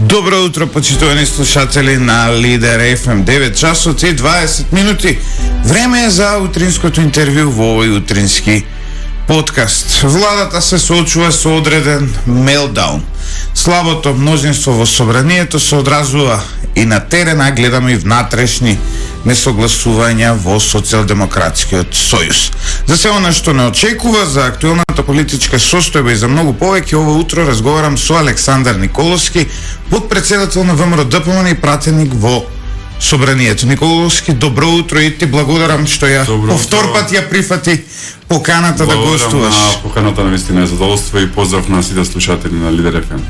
Добро утро, почитувани слушатели на Лидер ФМ. 9 часот и 20 минути. Време е за утринското интервју во овој утрински подкаст. Владата се соочува со одреден мелдаун. Слабото мнозинство во собранието се одразува и на терен, а гледаме и внатрешни несогласувања во Социјалдемократскиот сојуз. За се она што не очекува, за актуелната политичка состојба и за многу повеќе, ово утро разговарам со Александар Николовски, подпредседател на ВМРО-ДПМН и пратеник во собранието. Николовски, добро утро и ти благодарам што ја повтор пат ја прифати поканата да гостуваш. На поканата навистина е задоволство и поздрав на сите слушатели на Лидер ФМ.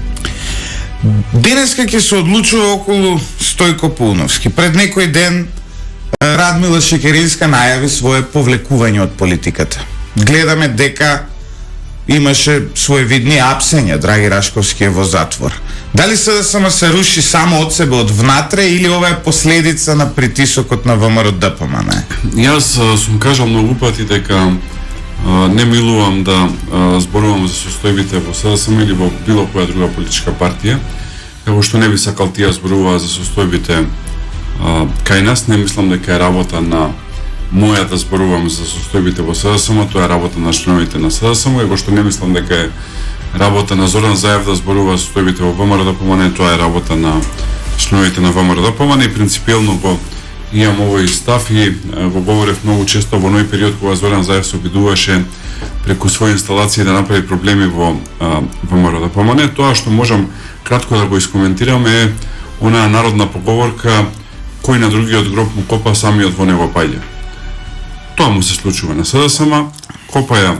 Денеска ќе се одлучува околу Стојко Пулновски. Пред некој ден Радмила Шекеринска најави свое повлекување од политиката. Гледаме дека имаше своевидни апсења, Драги Рашковски е во затвор. Дали СДСМ се руши само од себе, од внатре, или ова е последица на притисокот на ВМРО-ДПМН? Јас сум кажал многу пати дека не милувам да зборувам за состојбите во СДСМ или во било која друга политичка партија, како што не би сакал тие зборува за состојбите кај нас. Не мислам дека е работа на моја да зборувам за состојбите во СДСМ, тоа е работа на членовите на СДСМ, и што не мислам дека е работа на Зоран Заев да зборува за состојбите во ВМРО-ДПМН, тоа е работа на членовите на ВМРО-ДПМН, и принципиелно го имам овој став и го говорев многу често во оној период кога Зоран Заев се обидуваше преку своји инсталации да направи проблеми во ВМРО-ДПМН. Тоа што можам кратко да го искоментирам е онаа народна поговорка: кој на другиот гроб му копа, самиот во него паѓа. Тоа му се случува на СДСМ, копаја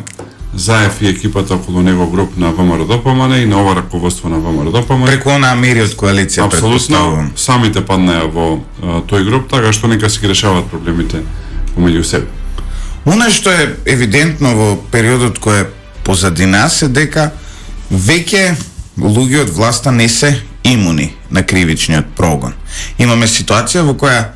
Заев и екипата околу него гроб на ВМРО-ДПМН и на ова раководство на ВМРО-ДПМН. Преку онаа мири од коалиција, апсолутно, самите паднаја во тој гроб, така што нека си ги решаваат проблемите помеѓу себе. Она што е евидентно во периодот кој е позади нас е дека веќе луѓе од власта не се имуни на кривичниот прогон. Имаме ситуација во која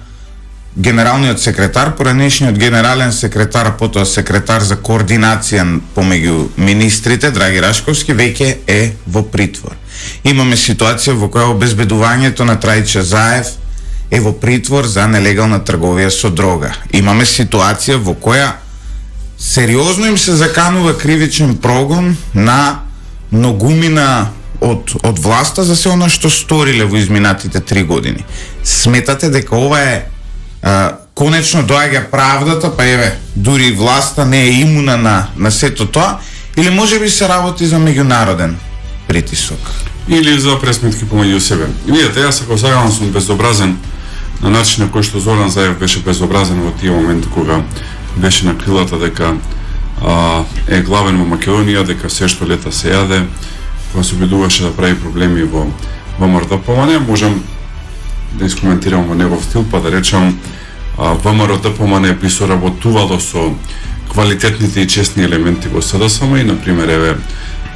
генералниот секретар, поранешниот генерален секретар, а потоа секретар за координација помеѓу министрите, Драги Рашковски, веќе е во притвор. Имаме ситуација во која обезбедувањето на Трајче Заев е во притвор за нелегална трговија со дрога. Имаме ситуација во која сериозно им се заканува кривичен прогон на многумина од власта за се она што сториле во изминатите 3 години. Сметате дека ова е конечно доаѓа правдата, па еве, дури власта не е имуна на сето тоа, или може би се работи за меѓународен притисок? Или за пресметки помеѓу себе. Видете, јас ако сакам сум безобразен на начин на кој што Зоран Заев беше безобразен во тие моменти кога беше на крилата дека е главен во Македонија, дека се што лета се јаде, кога се обидуваше да прави проблеми во ВМРО-ДПМН. Можам да искоментирам во негов стил, па да речам ВМРО-ДПМН би соработувало со квалитетните и честни елементи во СДСМ и, например, еве,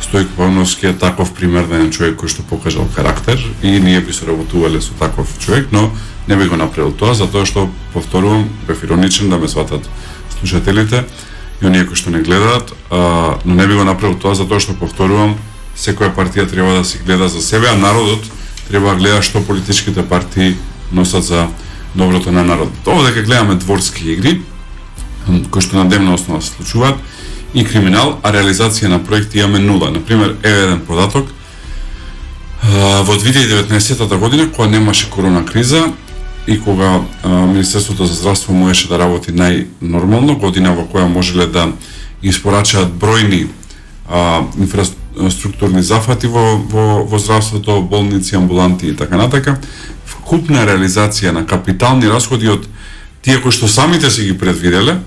Стојко Пулновски е таков примерен човек кој што покажал карактер и ние би соработувале со таков човек, но не би го направил тоа, затоа што, повторувам, бев ироничен да ме сватат слушателите и оние кои што не гледаат, но не би го направил тоа затоа што, повторувам, секоја партија треба да се гледа за себе, а народот треба да гледа што политичките партии носат за доброто на народот. Ова дека гледаме дворски игри, кои што на дневна основа се случуваат, и криминал, а реализација на проекти имаме нула. Например, еве еден податок. Во 2019 година, кога немаше корона криза и кога Министерството за здравство можеше да работи најнормално, година во која можеле да испорачаат бројни инфраструктурни зафати во здравството, болници, амбуланти и така натака, вкупна реализација на капитални расходи од тие кои што самите си ги предвиделе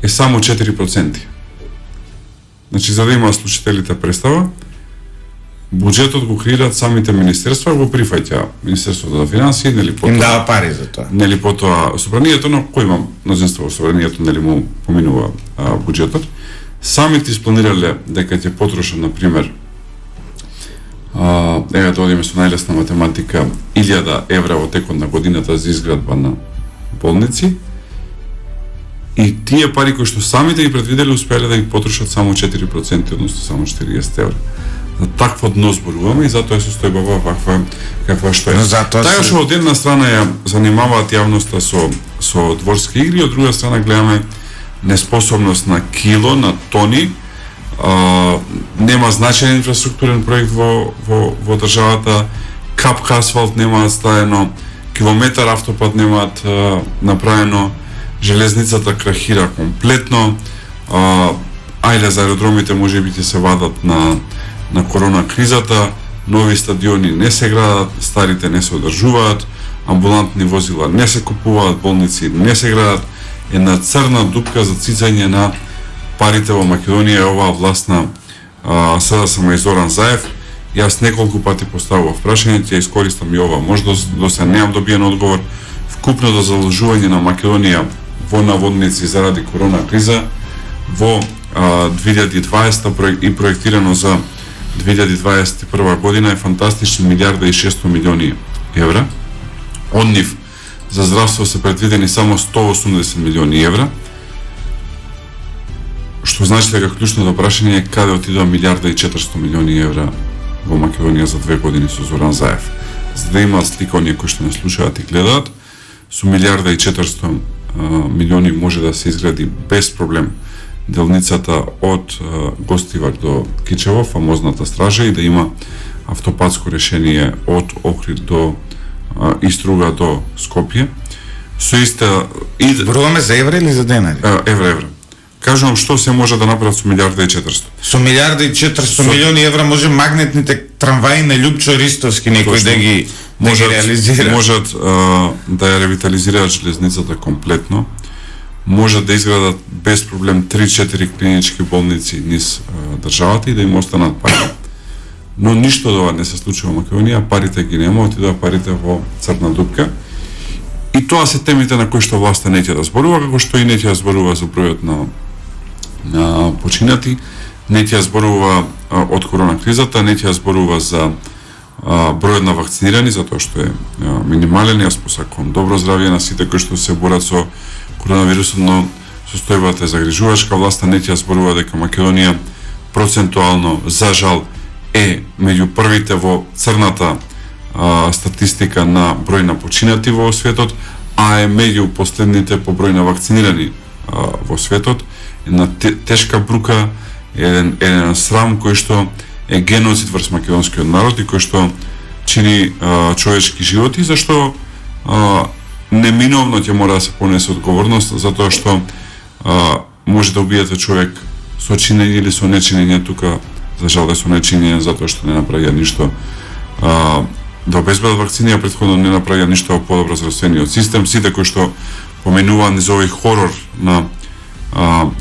е само 4%. Значи, за да има слушателите представа, буџетот го креираат самите министерства, го прифаќа Министерството за финансии, нели потоа им дава пари за тоа. Нели потоа собранието, но кој има мнозинство во собранието, нели му поминува буџетот. Самите испланирале дека ќе потрошат, например, еве да одиме со најлесна математика, 1000 евра во текот на годината за изградба на болници, и тие пари кои што самите ги предвиделе успеале да ги потрошат само 4%, односно само 40 евра. за такво дно зборуваме и затоа е состојбава ваква каква што е. Но затоа Така се- што од една страна ја занимаваат јавноста со дворски игри, од друга страна гледаме неспособност на кило, на тони, нема значаен инфраструктурен проект во државата, капка асфалт немаат ставено, километар автопат немаат направено, железницата крахира комплетно, ајде за аеродромите може би ќе се вадат на корона кризата, нови стадиони не се градат, старите не се одржуваат, амбулантни возила не се купуваат, болници не се градат, една црна дупка за цицање на парите во Македонија е оваа власт на СДСМ и Зоран Заев. Јас неколку пати поставував прашање, ќе искористам и ова можност, до се немам добиен одговор. Вкупното заложување на Македонија во наводници заради корона криза во 2020 и проектирано за 2021 година е фантастични 1.6 милиони евра. Од нив за здравство се предвидени само 180 милиони евра, што значи дека клучното прашање е каде отидува 1.4 милиони евра во Македонија за 2 години со Зоран Заев. За да имаат слика оние кои што не слушаат и гледаат, со 1.4 милиони може да се изгради без проблем делницата од Гостивар до Кичево, фамозната стража, и да има автопатско решение од Охрид до Иструга до Скопје. Со иста Зборуваме за евра или за денари? евра. Кажувам што се може да направат со 1.4 Со 1.4 милиони евра може магнетните трамваи на Љупчо Ристовски некој да ги реализира. Можат да ја ревитализираат железницата комплетно, можат да изградат без проблем 3-4 клинички болници низ државата и да им останат пари. Но ништо од ова не се случи во Македонија, парите ги нема, отидоа парите во црна дупка. И тоа се темите на кои што власта не ќе да зборува, како што и не ќе да зборува за бројот на починати, не ќе да зборува од корона кризата, не ќе да зборува за бројот на вакцинирани, затоа што е минимален. Јас посакувам добро здравје на сите кои што се борат со коронавирусот, но состојбата е загрижувачка. Власта не ќе да зборува дека Македонија процентуално, за жал, е меѓу првите во црната статистика на број на починати во светот, а е меѓу последните по број на вакцинирани во светот. Една тешка брука, еден срам кој што е геноцид врз македонскиот народ и кој што чини човечки животи, зашто неминовно ќе мора да се понесе одговорност, затоа што може да убиете човек со чинење или со нечинење. Тука за жал да со нечинење, затоа што не направија ништо да обезбедат вакцини, а претходно не направија ништо во подобро здравствениот систем. Сите кои што поменуваат низ овој хорор на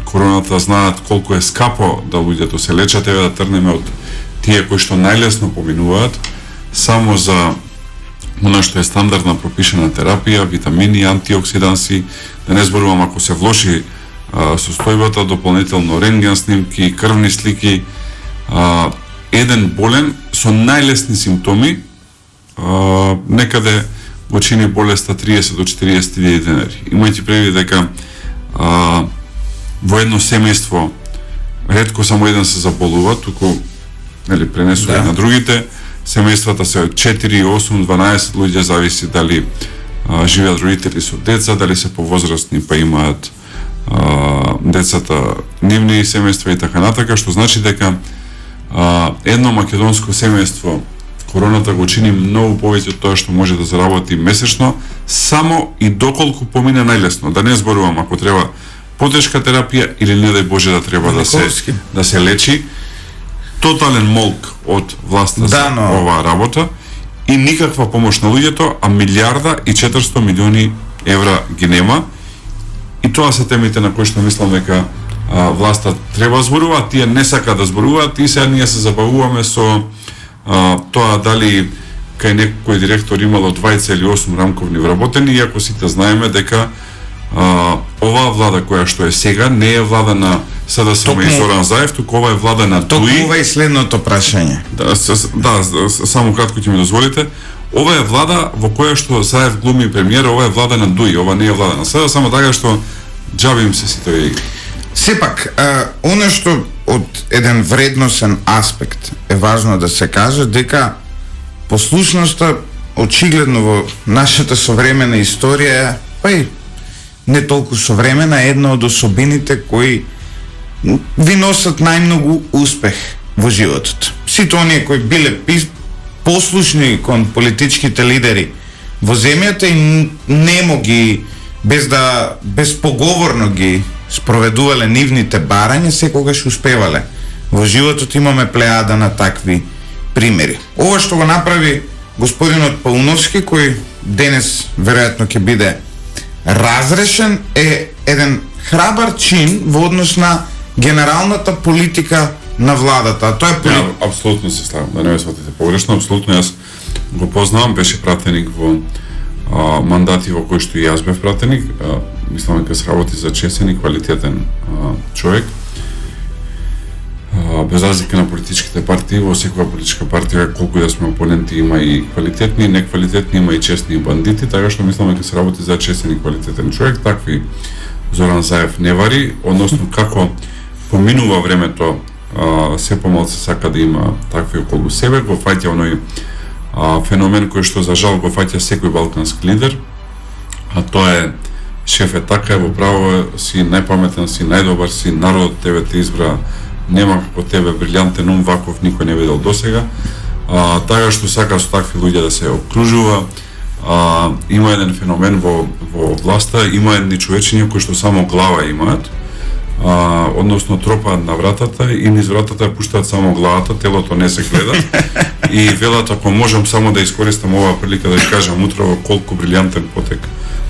короната знаат колку е скапо да луѓето се лечат. Еве да трнеме од тие кои што најлесно поминуваат, само за она што е стандардна пропишана терапија, витамини, антиоксиданси, да не зборувам ако се влоши состојбата, дополнително рентген снимки, крвни слики, еден болен со најлесни симптоми некаде го чини болеста 30 до 40.000 денари. Имајќи предвид дека во едно семејство ретко само еден се заболува, туку пренесува на другите. Семејствата се од 4, 8, 12 луѓе, зависи дали живеат родители со деца, дали се повозрастни па имаат децата нивни семејства и така натака, што значи дека едно македонско семејство короната го чини многу повеќе од тоа што може да заработи месечно, само и доколку помине најлесно. Да не зборувам ако треба потешка терапија или не дај Боже да треба да се лечи. Тотален молк од власта за оваа работа и никаква помош на луѓето, а 1.4 милиони евра ги нема. И тоа се темите на кои што мислам дека власта треба зборува, тие не сакаат да зборуваат и сега ние се забавуваме со тоа дали кај некој директор имало 2,8 рамковни вработени, иако сите знаеме дека оваа влада која што е сега не е влада на СДСМ и Зоран Заев, туку ова е влада на ДУИ. Токму ова е следното прашање. Да, само кратко ќе ми дозволите. Ова е влада во која што Заев глуми премиер, ова е влада на ДУИ, ова не е влада на СДСМ, само така што џаби им се сите овие игри. Сепак, она што од еден вредносен аспект е важно да се каже дека послушноста очигледно во нашата современа историја, па и не толку современа, е една од особините кои ви носат најмногу успех во животот. Сите оние кои биле послушни кон политичките лидери во земјата и немо ги безпоговорно ги спроведувале нивните барања, секогаш успевале. Во животот имаме плејада на такви примери. Ова што го направи господинот Пауновски, кој денес веројатно ќе биде разрешен, е еден храбар чин во однос на генералната политика на владата. А тоа е апсолутно се славам, да не ме сватите погрешно, апсолутно јас го познавам, беше пратеник во мандати во кои што и јас бев пратеник, мислам дека се работи за честен и квалитетен човек. Без разлика на политичките партии, во секоја политичка партија, колку да сме опоненти, има и квалитетни, и неквалитетни, има и честни и бандити, така што мислам дека се работи за честен и квалитетен човек. Такви Зоран Заев не вари, односно како поминува времето, се помалку сака да има такви околу себе, го фаќа оној феномен кој што за жал го фаќа секој балкански лидер, а тоа е шеф е така, е во право, си најпаметен, си најдобар, си народот тебе те избра, нема како тебе брилјантен ум, ваков никој не видел досега. Така што сака со такви луѓе да се окружува. Има еден феномен во власта, има едни човечиња кои што само глава имаат, односно тропаат на вратата и низ вратата пуштаат само главата, телото не се гледа. И велат, ако можам само да искористам оваа прилика да ви кажам утрово колку брилјантен потек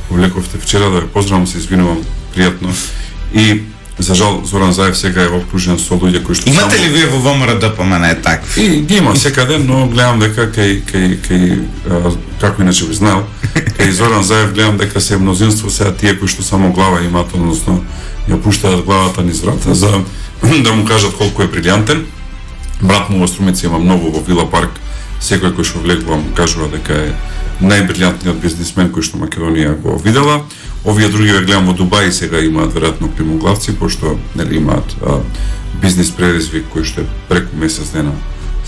повлековте вчера, да ве поздравам, се извинувам пријатно. И за жал Зоран Заев сега е окружен со луѓе кои што имате ли вие во ВМРО ДПМН е такви? И ги има секаде, но гледам дека кај како иначе би знаел, кај Зоран Заев гледам дека се мнозинство сега тие кои што само глава имаат, односно ја пуштаат главата низ врата за да му кажат колку е брилјантен. Брат му во Струмица има многу во Вила парк, секој кој што влегува му кажува дека е најбрилјантниот бизнисмен кој што Македонија го видела. Овие други ве гледам во Дубај сега имаат веројатно климоглавци, пошто нели имаат бизнис предизвик кој што е преку месец дена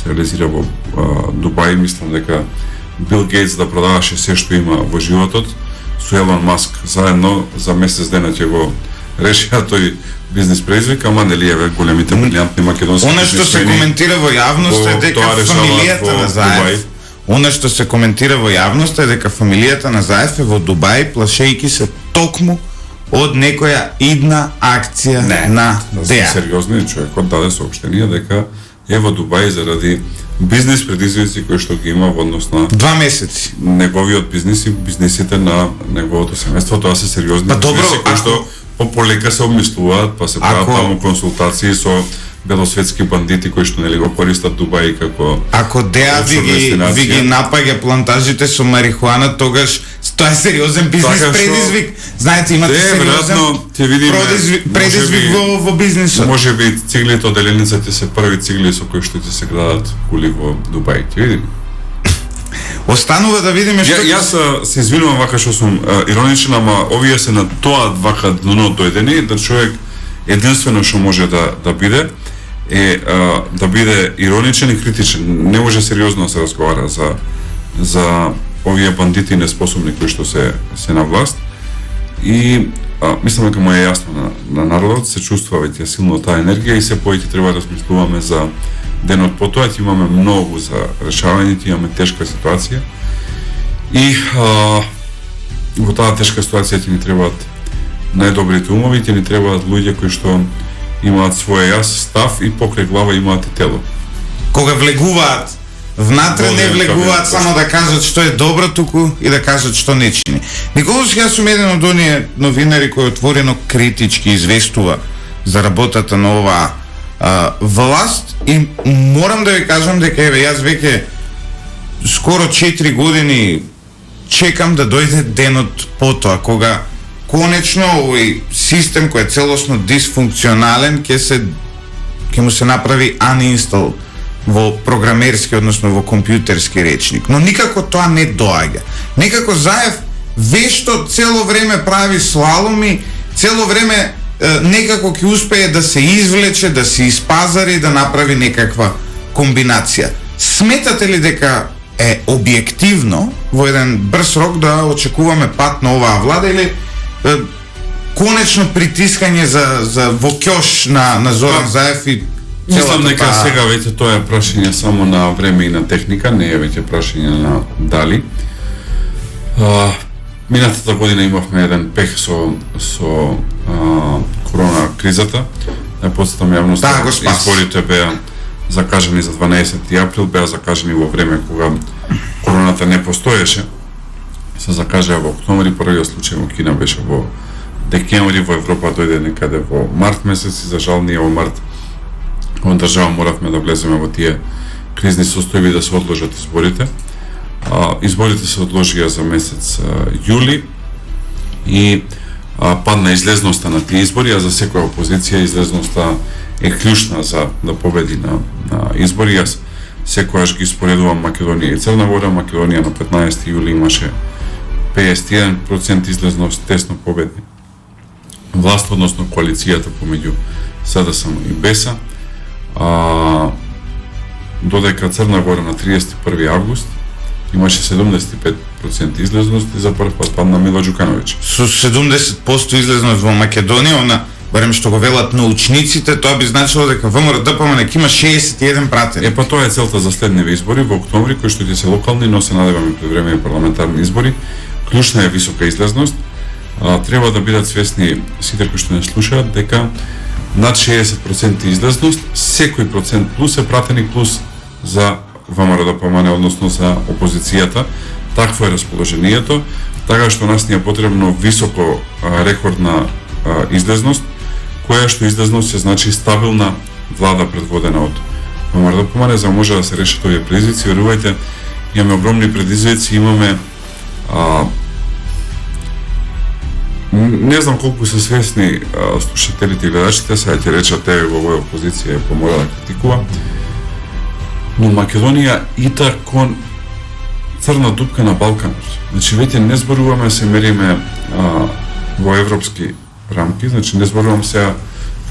се реализира во Дубај. Мислам дека Бил Гейтс да продаваше се што има во животот со Елон Маск заедно за месец дена ќе го решиа тој бизнис предизвик, ама нели еве големите брилјантни македонски она што се коментира во јавност е дека фамилијата на Заев, она што се коментира во јавност е дека фамилијата на Заев е во Дубај, плашејќи се токму од некоја идна акција на ДЕА. Сериозно, човекот даде соопштение дека е во Дубај заради бизнис предизвици кои што ги има во однос на 2 месеци. Неговиот бизнис и бизнисите на неговото семејство, тоа се сериозни бизниси кои што полека се обмислуваат, па се прават таму консултации со белосветски бандити кои што нели го користат Дубај како ако ДЕА ви ги напаѓа плантажите со марихуана, тогаш тоа е сериозен бизнис предизвик. Знаете, имате сериозен предизвик во бизнисот. Може би циглите од Еленицата се први цигли со кои што ќе се градат кули во Дубај. Ќе видиме. Останува да видиме што... Јас се извинувам вака што сум ироничен, ама овие се на тоа вака дно дојдени, да човек единствено што може да биде е да биде ироничен и критичен. Не може сериозно да се разговара за овие бандити неспособни кои што се на власт. И мислам дека му е јасно на народот, се чувствува веќе силно таа енергија и се повеќе треба да размислуваме за денот потоа. Имаме многу за решавање, имаме тешка ситуација и во таа тешка ситуација ќе ни требаат најдобрите умови, ќе ни требаат луѓе кои што имаат свој јас став и покрај глава имаат и тело. Кога влегуваат внатре, не влегуваат само да кажат што е добро, туку и да кажат што не чини. Николаш, јас сум еден од оние новинари кој отворено критички известува за работата на оваа власт и морам да ви кажам дека еве јас веќе скоро 4 години чекам да дојде денот потоа кога конечно овој систем кој е целосно дисфункционален ќе му се направи uninstall во програмерски, односно во компјутерски речник. Но никако тоа не доаѓа. Некако Заев вешто цело време прави слаломи, цело време некако ќе успее да се извлече, да се испазари, да направи некаква комбинација. Сметате ли дека е објективно во еден брз рок да очекуваме пат на оваа влада или конечно притискање за во ќош на Зоран Заев и мислам дека сега веќе тоа е прашање само на време и на техника, не е веќе прашање на дали. Минатата година имавме еден пех со корона кризата. Да подсетам јавноста, изборите беа закажани за 12 април, беа закажани во време кога короната не постоеше. Се закажаа во октомври, првиот случај во Кина беше во декември, во Европа дојде некаде во март месец и за жал ние во март во држава моравме да влеземе во тие кризни состојби да се одложат изборите. Изборите се одложија за месец јули и падна излезноста на тие избори, а за секоја опозиција излезноста е клучна за да победи на избори. Јас секојаш ги споредувам Македонија и Црна Гора. Македонија на 15 јули имаше 51% излезност, тесно победи власт, односно коалицијата помеѓу СДСМ и БЕСА. Додека Црна Гора на 31 август имаше 75% излезност и за прв пат падна Мило Џукановиќ. Со 70% излезност во Македонија, барем што го велат научниците, тоа би значило дека ВМРО-ДПМН ќе има 61 пратени. Па тоа е целта за следниве избори во октомври, кои што ќе се локални, но се надеваме предвремени парламентарни избори. Клучна е висока излезност. Треба да бидат свесни сите кои што не слушаат дека над 60% излезност, секој процент плюс е пратеник плюс за ВМРО-ДПМН, односно за опозицијата. Такво е расположението, така што нас ни е потребно високо рекордна излезност, која што излезност се значи стабилна влада предводена од ВМРО-ДПМН, за може да се решат овие предизвици. Верувајте, имаме огромни предизвици, имаме не знам колку се свесни слушателите и гледачите, сега ќе речат тебе во овоја опозиција помора да критикува, но Македонија ита кон црна дупка на Балканот. Значи веќе не зборуваме се мериме во европски рамки, значи не зборувам сега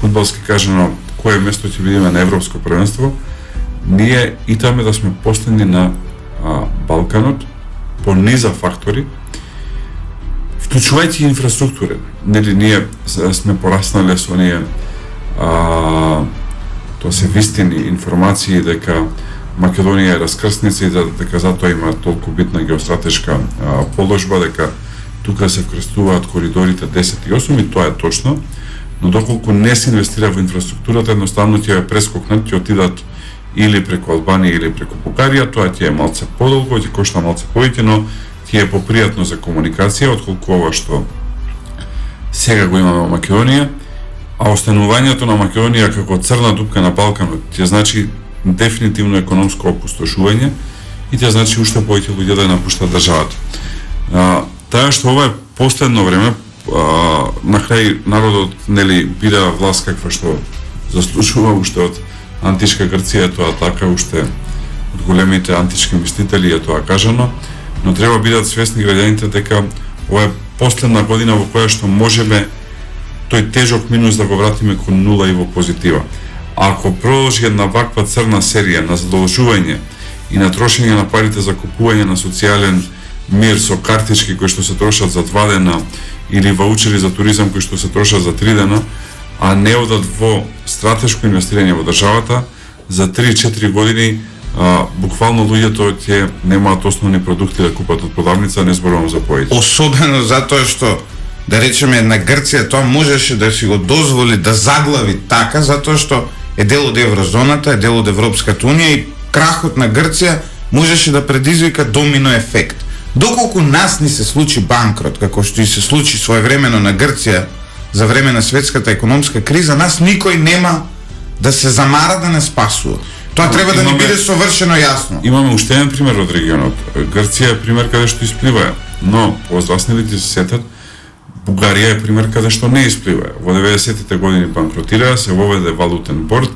фудбалски кажано кое место ќе бидеме на европско првенство. Ние итаме да сме последни на Балканот по низа фактори, вклучувајќи инфраструктура. Нели ние сме пораснале со оние тоа се вистини информации дека Македонија е раскрсница и дека затоа има толку битна геостратешка положба, дека тука се вкрстуваат коридорите 10 и 8 и тоа е точно, но доколку не се инвестира во инфраструктурата, едноставно ќе ја прескокнат, ќе отидат или преку Албанија или преку Бугарија, тоа ќе е малце подолго, ќе кошта малце повеќе, но ќе е попријатно за комуникација, отколку ова што сега го имаме во Македонија, а останувањето на Македонија како црна дупка на Балканот ќе значи дефинитивно економско опустошување и ќе значи уште повеќе луѓе да напуштат државата. Таа што ова е последно време, на крај народот нели бира власт каква што заслужува уште од античка Грција, е тоа така, уште од големите антички мислители е тоа кажано, но треба бидат свесни граѓаните дека ова е последна година во која што можеме тој тежок минус да го вратиме кон нула и во позитива. Ако продолжи една ваква црна серија на задолжување и на трошење на парите за купување на социјален мир со картички кои што се трошат за 2 дена или ваучери за туризам кои што се трошат за 3 дена, а не одат во стратешко инвестирање во државата, за 3-4 години буквално луѓето ќе немаат основни продукти да купат од продавница, не зборувам за повеќе. Особено затоа што да речеме на Грција тоа можеше да си го дозволи да заглави така, затоа што е дел од еврозоната, е дел од Европската унија и крахот на Грција можеше да предизвика домино ефект. Доколку нас ни се случи банкрот, како што и се случи своевремено на Грција за време на светската економска криза, нас никој нема да се замара да не спасува. Тоа треба да ни биде совршено јасно. Имаме уште еден пример од регионот. Грција е пример каде што исплива, но возрастните се сетат, Бугарија е пример каде што не исплива. Во 90-тите години банкротираа, се воведе валутен борд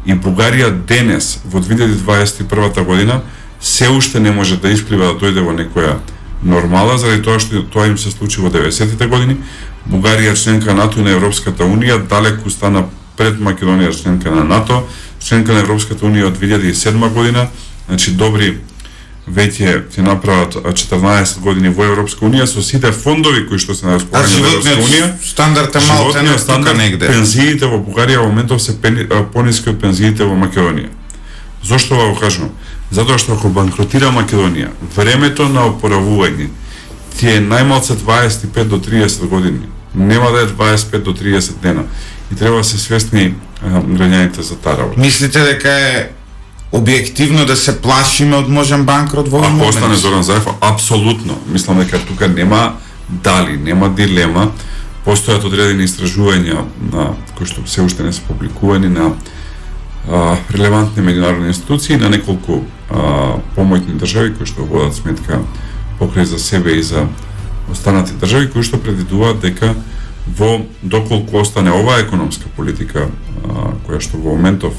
и Бугарија денес, во 2021 година, се уште не може да исплива да дојде во некоја нормала, заради тоа што тоа им се случи во 90-тите години. Бугарија членка НАТО и на Европската Унија, далеку стана пред Македонија членка на НАТО, членка на Европската Унија од 2007 година, значи добри веќе ќе направат 14 години во Европска Унија со сите фондови кои што се на располагање на Европска Унија. Стандард е малку стандард негде. Пензиите во Бугарија во моментов се пониски од пензиите во Македонија. Зошто го кажувам? Затоа што ако банкротира Македонија, времето на опоравување ти е најмалце 25 до 30 години. Нема да е 25 до 30 дена. И треба да се свесни граѓаните за таа работа. Мислите дека е објективно да се плашиме од можен банкрот во овој момент? Ако остане Зоран Заев, апсолутно. Мислам дека тука нема дали, нема дилема. Постојат одредени истражувања кои што се уште не се публикувани на релевантни меѓународни институции, на неколку помојни држави кои што водат сметка покрај за себе и за останати држави, кои што предвидуваат дека доколку остане оваа економска политика која што во моментов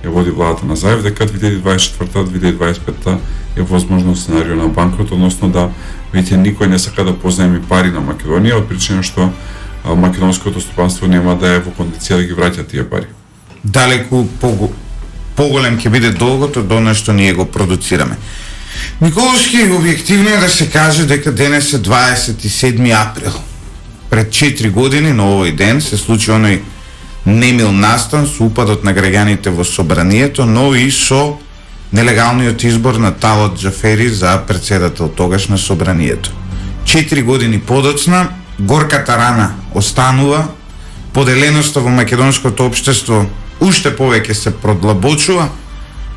ја води владата на Заев, дека 2024-2025 е возможно сценарио на банкрот, односно да веќе никој не сака да позаеми пари на Македонија, од причина што македонското стопанство нема да е во кондиција да ги враќа тие пари. Далеку поголем ќе биде долгото од она што ние го продуцираме. Николовски, објективно е да се каже дека денес е 27 април. Пред 4 години на овој ден се случи оној немил настан со упадот на граѓаните во собранието, но и со нелегалниот избор на Талат Џафери за претседател тогаш на собранието. 4 години подоцна, горката рана останува, поделеноста во македонското општество уште повеќе се продлабочува,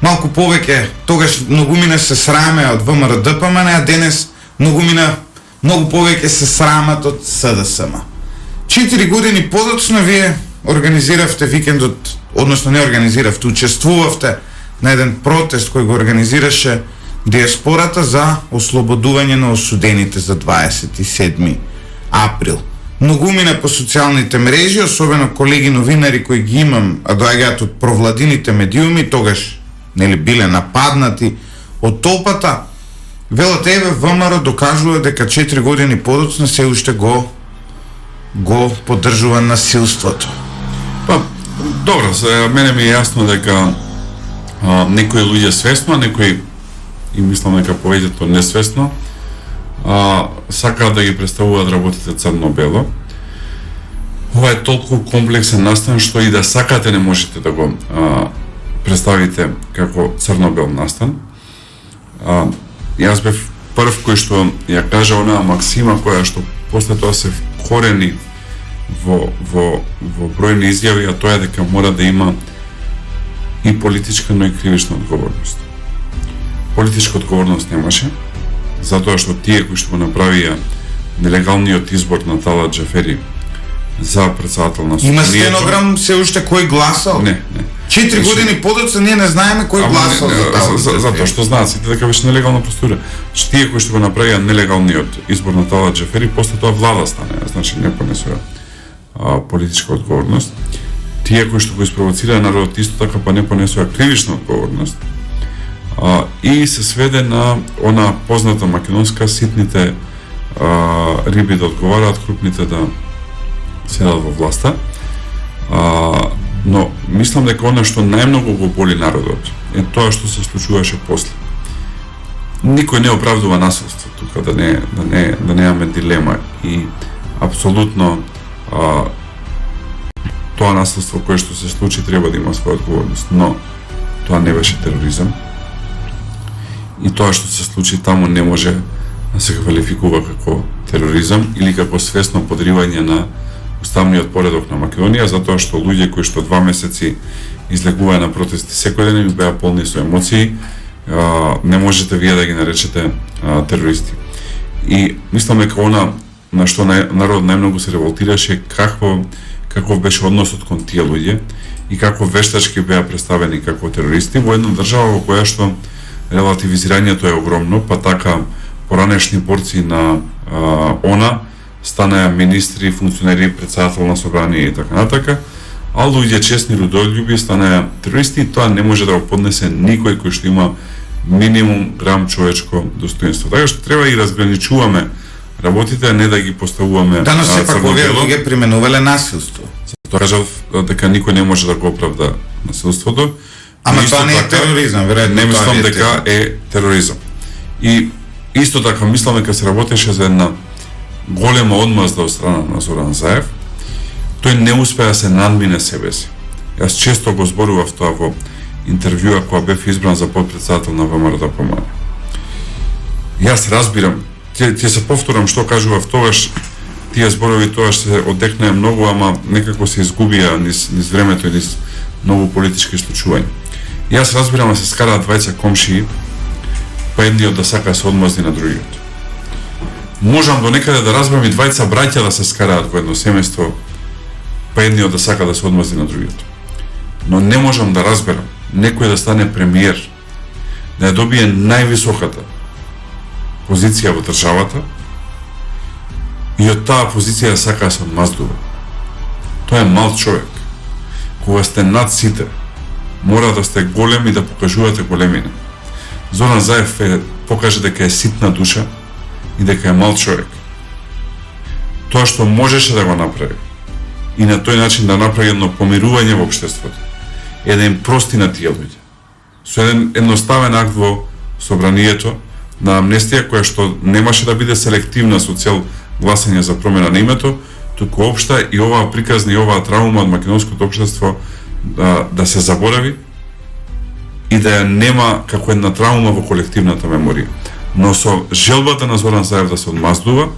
малку повеќе тогаш многумина се сраме од ВМРО ДПМН, а денес многу повеќе се срамат од СДСМ. 4 години подоцна вие организиравте викендот, односно не организиравте, учествувавте на еден протест кој го организираше диаспората за ослободување на осудените за 27 април. Многумина по социјалните мрежи, особено колеги новинари кои ги имам, а доаѓаат од провладините медиуми, тогаш биле нападнати од толпата, велат еве ВМРО докажува дека 4 години подоцна се уште го поддржува насилството. Па, добро, мене ми е јасно дека некои луѓе свесно, некои и мислам дека повеќето несвесно сакаат да ги представуваат работите црно-бело. Ова е толку комплексен настан што и да сакате не можете да го представите како црно-бел настан. Јас бев прв кој што ја кажа онаа максима која што после тоа се вкорени во бројни изјави, а тоа е дека мора да има и политичка, но и кривична одговорност. Политичка одговорност немаше, затоа што тие кои што го направија нелегалниот избор на Талат Џафери за претседател на Има стенограм се уште кој гласал? Не. 4 години подоцна ние не знаеме кој гласал за Талат Џафери. Затоа што знаат сите дека беше нелегална процедура. Тие кои што го направија нелегалниот избор на Талат Џафери, после тоа влада стане, значи не понесува политичка одговорност. Тие кои што го испровоцираа народот исто така па не понесува кривична одговорност. И се сведе на она позната македонска ситните риби да одговараат, крупните да седат во власта. Но мислам дека она што најмногу го боли народот е тоа што се случуваше после. Никој не оправдува насилство тука, да немаме дилема, и апсолутно тоа насилство кое што се случи треба да има своја одговорност, но тоа не беше тероризам. И тоа што се случи таму не може да се квалификува како тероризам или како свесно подривање на уставниот поредок на Македонија, затоа што луѓе кои што 2 месеци излегуваа на протести секој ден и беа полни со емоции, не можете вие да ги наречете терористи. И мислам дека она на што народ најмногу се револтираше каков беше односот кон тие луѓе и како вештачки беа представени како терористи во една држава во која што релативизирањето е огромно, па така поранешни борци на ОНА станаа министри, функционери, претседател на собрание и така натака, а луѓе честни, родолюби станаа терористи, и тоа не може да го поднесе никој кој што има минимум грам човечко достоинство. Така што треба и разграничуваме работите, а не да ги поставуваме Да, но сепак овие луѓе применувале насилство. Затоа кажав дека никој не може да го оправда насилството. Ама тоа не е тероризам, веројатно. Не мислам дека е тероризам. И исто така мислам дека се работеше за една голема одмазда од страна на Зоран Заев. Тој не успеа да се надмине себе си. Јас често го зборував тоа во интервјуа кога бев избран за подпредседател на ВМРО-ДПМНЕ. Јас разбирам, ќе се повторам што кажував тогаш, тие зборови тогаш се одекнаа многу, ама некако се изгубија низ времето и низ многу политички случувања. Јас разбирам да се скараат двајца комшии, па едниот да сака да се одмазди на другиот. Можам до некаде да разберам и двајца браќа да се скараат во едно семејство, па едниот да сака да се одмазди на другиот. Но не можам да разберам некој да стане премиер, да ја добие највисоката позиција во државата и од таа позиција да сака да се одмаздува. Тоа е мал човек. Кога сте над сите, мора да сте големи и да покажувате големина. Зоран Заев покаже дека е ситна душа и дека е мал човек. Тоа што можеше да го направи и на тој начин да направи едно помирување во општеството е да им прости на тие луѓе. Со еден едноставен акт во собранието на амнестија која што немаше да биде селективна со цел гласање за промена на името, туку општа и оваа приказна и оваа траума од македонското општество да се заборави и да ја нема како една траума во колективната меморија. Но со желбата на Зоран Заев да се одмаздува,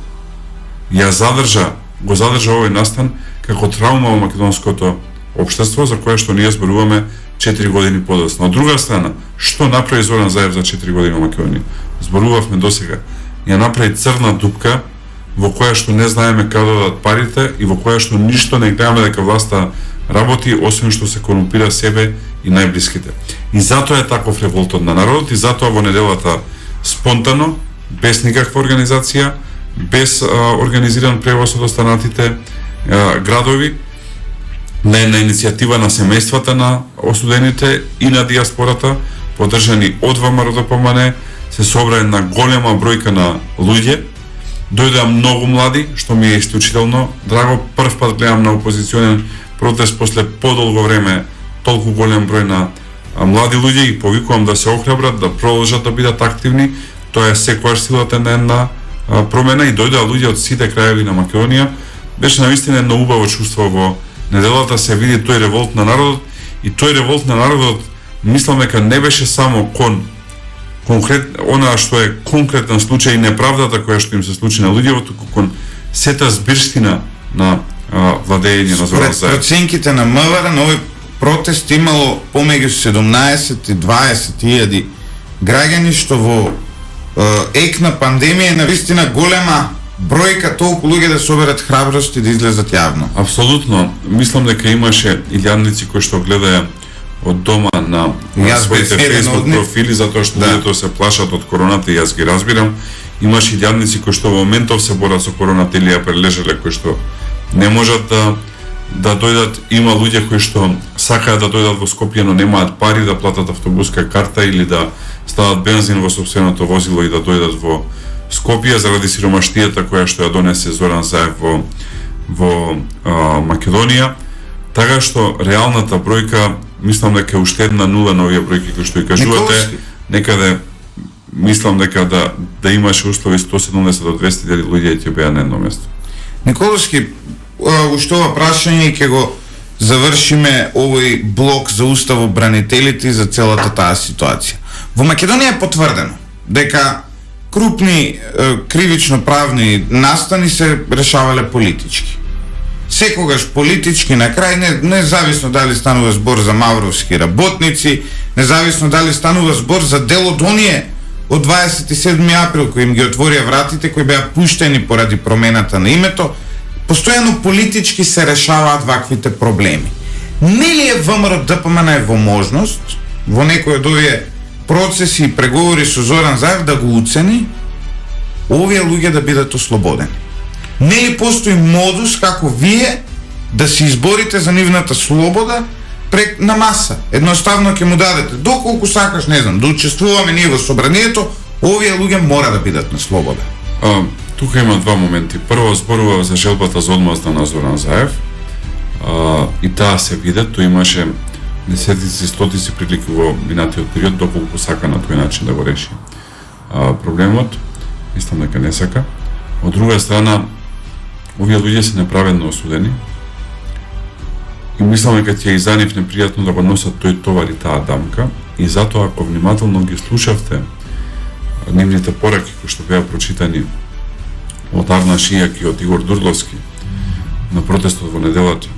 го задржа овој настан како траума во македонското општество за кое што ние зборуваме 4 години подоцна. Од друга страна, што направи Зоран Заев за 4 години во Македонија? Зборувавме досега. Ја направи црна дупка во која што не знаеме каде одат парите и во која што ништо не гледаме дека власта работи, освен што се корумпира себе и најблиските. И затоа е таков револтот на народот и затоа во неделата спонтано, без никаква организација, без организиран превоз од останатите градови, на една иницијатива на семејствата на осудените и на диаспората, поддржани од ВМРО-ДПМНЕ, се собра една голема бројка на луѓе, дојдоа многу млади, што ми е исклучително драго. Прв пат гледам на опозиционен протест после подолго време толку голем број на млади луѓе и повикувам да се охрабрат, да продолжат да бидат активни. Тоа е секогаш силата на една промена и дојдоа луѓе од сите краеви на Македонија. Беше навистина едно убаво чувство во неделата, се види тој револт на народот и тој револт на народот мислам дека не беше само кон она што е конкретен случај и неправдата која што им се случи на луѓето, туку кон сета збирштина на владење на Зоран Заев. Според проценките на МВР на овој протест имало помеѓу 17 и 20 илјади граѓани, што во ек на пандемија е навистина голема бројка толку луѓе да соберат храброст и да излезат јавно. Апсолутно. Мислам дека имаше илјадници кои што гледаја од дома на своите Facebook профили, затоа што луѓето се плашат од короната и јас ги разбирам. Имаше илјадници кои што во моментов се борат со короната или ја прележале, кои што не можат да дојдат. Има луѓе кои што сакаат да дојдат во Скопје, но немаат пари да платат автобуска карта или да стават бензин во сопственото возило и да дојдат во Скопје заради сиромаштијата која што ја донесе Зоран Заев во Македонија. Така што реалната бројка мислам дека е уште една нула на овие бројки кои што и кажувате. Некаде мислам дека да имаше услови 170 до 200 луѓе ќе беа на едно место. Николовски, уште ова прашање ќе го завршиме овој блок за уставобранителите и за целата таа ситуација. Во Македонија е потврдено дека крупни кривично-правни настани се решавале политички. Секогаш политички на крај, независно дали станува збор за мавровски работници, независно дали станува збор за дел од оние од 27 април кои им ги отворија вратите, кои беа пуштени поради промената на името, постојано политички се решаваат ваквите проблеми. Нели е ВМРО-ДПМНЕ во можност во некој од овие процеси и преговори со Зоран Заев да го уцени овие луѓе да бидат ослободени? Нели постои модус како вие да се изборите за нивната слобода на маса. Едноставно ќе му дадете доколку сакаш, не знам, да учествуваме ние во собранието, овие луѓе мора да бидат на слобода. Тука има два моменти. Прво зборува за желбата за одмазда на Зоран Заев. И таа се виде, тој имаше десетици, стотици прилики во минатиот период, доколку сака на тој начин да го реши проблемот. Мислам дека не сака. Од друга страна, овие луѓе се неправедно осудени. И мислам дека ќе и за нив непријатно да го носат тој товар и таа дамка. И затоа, ако внимателно ги слушавте нивните пораки кои што беа прочитани од Арна Шијак и од Игор Дурловски на протестот во неделата,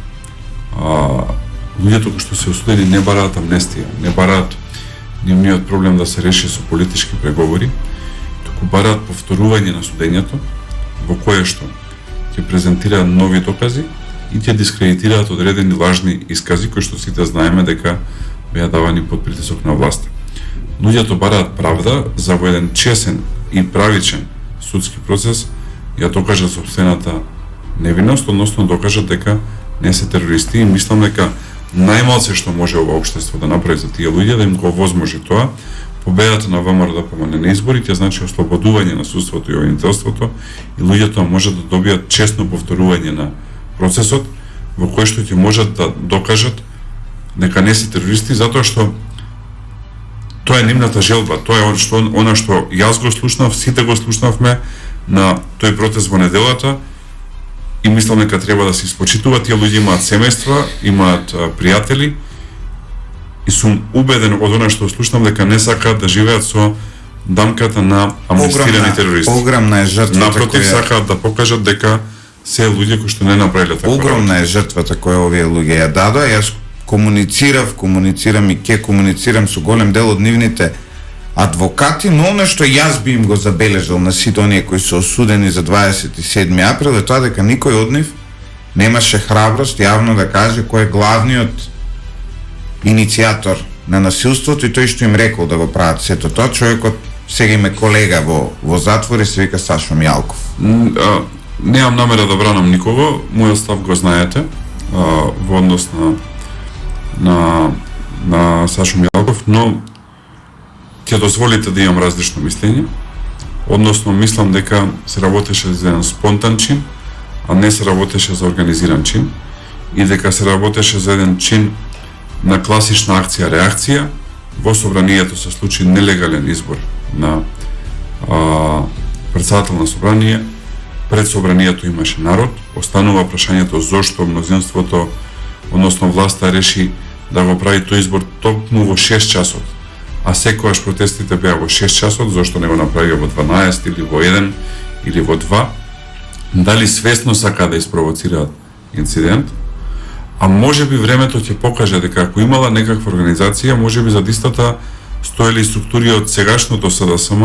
луѓето кои што се осудени не бараат амнестија, не бараат нивниот проблем да се реши со политички преговори, туку бараат повторување на судењето, во кое што ќе презентираат нови докази и ќе дискредитираат одредени лажни искази кои што сите знаеме дека беа давани под притисок на власта. Луѓето бараат правда за во еден чесен и правичен судски процес ја докажат сопствената невиност, односно докажат дека не се терористи, и мислам дека најмалце што може ова општество да направи за тие луѓе, да им го возможи тоа, победата на ВМРО да помане на избори, ќе значи ослободување на судството и обвинителството, и луѓето можат да добијат честно повторување на процесот, во кој што ќе можат да докажат дека не се терористи, затоа што тоа е нивната желба, тоа е она што јас го слушнав, сите го слушнавме на тој протест во неделата, и мислам дека треба да се испочитуваат. Тие луѓе имаат семејства, имаат пријатели, и сум убеден од она што слушнам дека не сакаат да живеат со дамката на амнестирани терористи. Огромна е жртвата. Напротив, сакаат да покажат дека се луѓе кои што не направиле така. Огромна е жртвата која овие луѓе ја дадоа. Јас комуницирам и ќе комуницирам со голем дел од нивните адвокати, но оно што јас би им го забележал на сите оние кои се осудени за 27 април е тоа дека никој од нив немаше храброст јавно да каже кој е главниот иницијатор на насилството и тој што им рекол да го прават сето тоа. Човекот сега име колега во затвор и се вика Сашо Мјалков. Немам намера да бранам никого, мојот став го знаете во однос на Сашо Мјалков, но ќе дозволите да имам различно мислење, односно мислам дека се работеше за еден спонтан чин, а не се работеше за организиран чин, и дека се работеше за еден чин на класична акција-реакција. Во собранието се случи нелегален избор на председател на собрание, пред собранието имаше народ, останува прашањето зошто мнозинството, односно власта реши да го прави тој избор токму во 6 часот, а секогаш протестите беа во 6 часот, зошто не го направија во 12 или во 1 или во 2, дали свесно сака да испровоцираат инцидент, а може би времето ќе покаже дека ако имала некаква организација, може би зад истата стоели структури од сегашното СДСМ,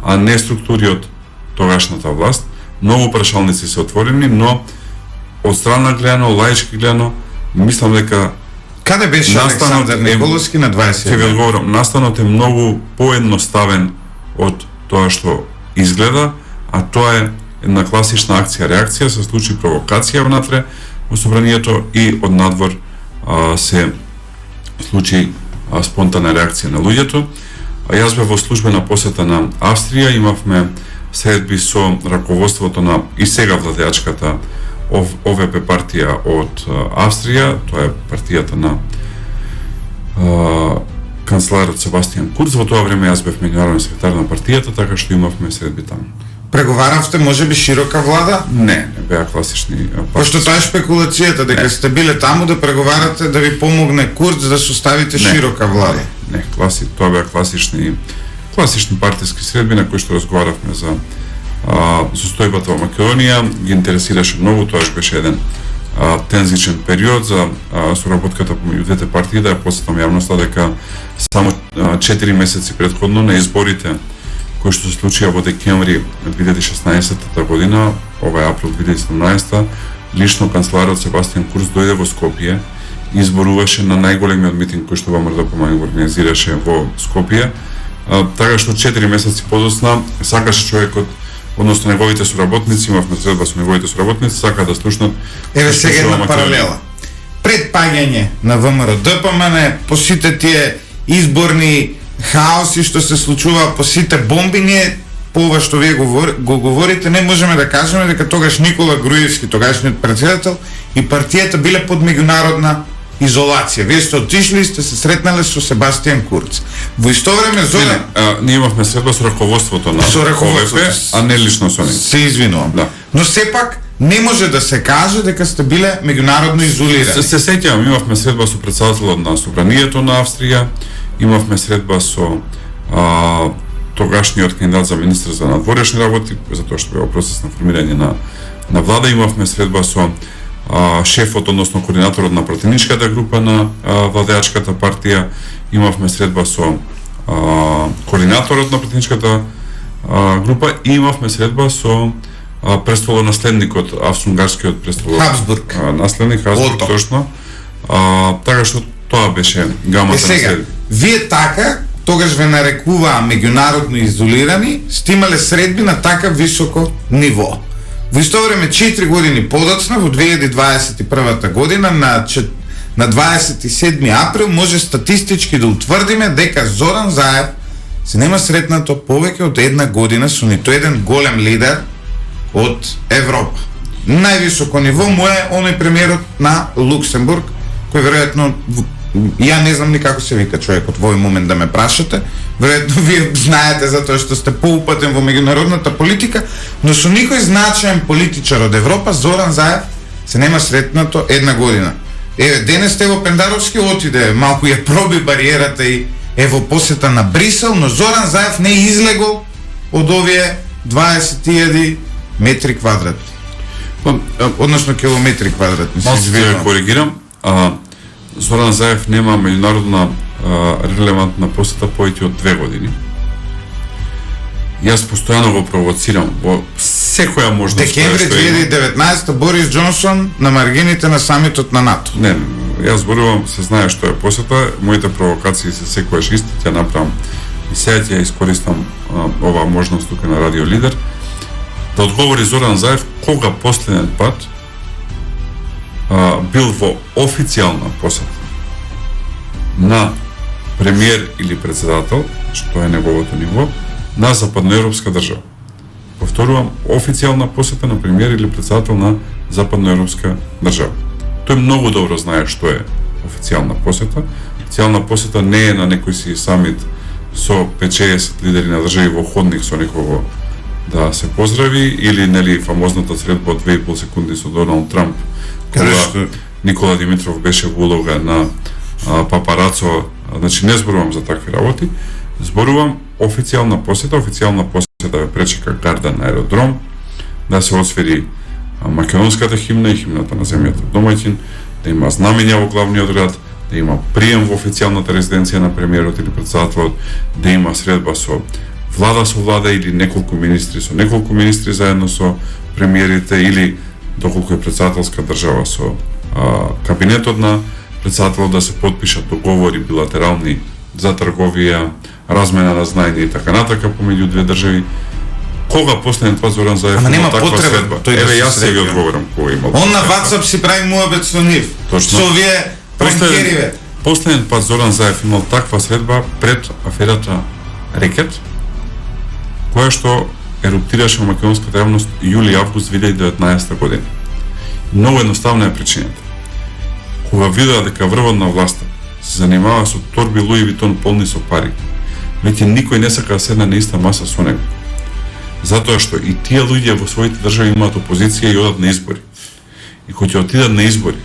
а не структури од тогашната власт. Многу прашалници се отворени, но од страна гледано, лаички гледано, мислам дека каде беше Александар Николовски на 20? Ќе ви одговорам, настанот е многу поедноставен од тоа што изгледа, а тоа е една класична акција-реакција, се случи провокација внатре во собранието и од надвор се случи спонтана реакција на луѓето. Јас бев во службена посета на Австрија, имавме средби со раководството на и сега владеачката ОВП партија од Австрија, тоа е партијата на канцеларот Себастијан Курц. Во тоа време јас бев меѓународен секретар на партијата, така што имавме средби таму. Преговаравте можеби широка влада? Не беа класични партии. Пошто тоа е шпекулацијата, дека сте биле таму да преговарате да ви помогне Курц да составите широка влада. Не, тоа беа класични партиски средби на кои што разговаравме за состојбата во Македонија. Ги интересираше многу, тоа беше еден тензичен период за соработката помеѓу двете партии. Да ја посетам јавноста дека само 4 месеци претходно на изборите кои што се случија во декември 2016 година, ова е април 2017, лично канцеларот Себастијан Курц дојде во Скопје и изборуваше на најголемиот митинг кој што ВМРО го организираше во Скопје. Така што 4 месеци подоцна сакаше човекот, односно неговите соработници, имавме средба со неговите соработници, сака да слушнат. Еве сега една паралела. пред паѓање на ВМРО ДПМН, по сите тие изборни хаоси што се случува, по сите бомби, ние по ова што вие го говорите, не можеме да кажеме дека тогаш Никола Груевски, тогашниот председател, и партијата биле под меѓународна изолација. Вие сте отишли и сте се сретнале со Себастијан Курц. Во исто време Зоран... ние имавме средба со раководството на ОВП, а не лично со нив. Се извинувам. Да. Но сепак не може да се каже дека сте биле меѓународно изолирани. Се сеќавам, имавме средба со председателот на Собранието на Австрија, имавме средба со тогашниот кандидат за министар за надворешни работи, затоа што беа процес на формирање на влада, имавме средба со шефот, односно координаторот на пратеничката група на владеачката партија, имавме средба со координаторот на пратеничката група и имавме средба со престолонаследникот, австро-унгарскиот Хабсбург. Наследник Хабсбург, точно. Така што тоа беше гамата на средби. Вие така, тогаш ве нарекуваа меѓународно изолирани, сте имале средби на така високо ниво. Во исто време 4 години подоцна, во 2021 година, на 27 април, може статистички да утврдиме дека Зоран Заев се нема сретнато повеќе од една година со нито еден голем лидер од Европа. Највисоко ниво му е оној премиерот на Луксембург, кој веројатно, ја не знам ни како се вика човекот во овој момент да ме прашате, веројатно вие знаете затоа што сте поупатен во меѓународната политика, но со никој значаен политичар од Европа Зоран Заев се нема сретнато една година. Еве, денес Ево Пендаровски отиде, малку ја проби бариерата и во посета на Брисел, но Зоран Заев не излегол од овие 20.000 метри квадратни. Односно километри квадратни. Малку ќе коригирам. Зоран Заев нема меѓународна релевантна посета повеќе од 2 години. Јас постојано го провоцирам во секоја можност. Декември 2019 Борис Џонсон на маргините на самитот на НАТО. Не, јас зборувам, се знае што е посета, моите провокации се секојаш исти, ќе направам и сега ќе искористам оваа можност тука на Радио Лидер да одговори Зоран Заев кога последен пат бил во официјална посета на премиер или председател, што е неговото ниво, на западноевропска држава. Повторувам, официјална посета на премиер или председател на западноевропска држава. Тој многу добро знае што е официјална посета. Официјална посета не е на некој си самит со 5-60 лидери на држави во ходник со некого да се поздрави, или нели фамозната средба од 2,5 секунди со Доналд Трамп, кога Никола Димитров беше во улога на папарацо. Значи не зборувам за такви работи, зборувам официјална посета ве пречека гарда на аеродром, да се освери македонската химна и химната на земјата домаќин, да има знамења во главниот град, да има прием во официјалната резиденција на премиерот или председателот, да има средба со влада или неколку министри заедно со премиерите, или доколку е председателска држава со кабинетот на председателот, да се подпишат договори билатерални за трговија, размена на знаење и така натака помеѓу две држави. Кога последен пат Зоран Заев има таква средба? Еве јас се ви одговорам кога има. Он на WhatsApp си прави муабет со нив. Точно. Со овие пранкериве. Последен пат Зоран Заев имал таква средба пред аферата Рекет, која што еруптираше во македонската јавност јули-август 2019 година. Многу едноставна е причината. Кога видеа дека врвот на власта се занимава со торби Луи Витон полни со пари, веќе никој не сака да седне на иста маса со него. Затоа што и тие луѓе во своите држави имаат опозиција и одат на избори. И кога ќе отидат на избори,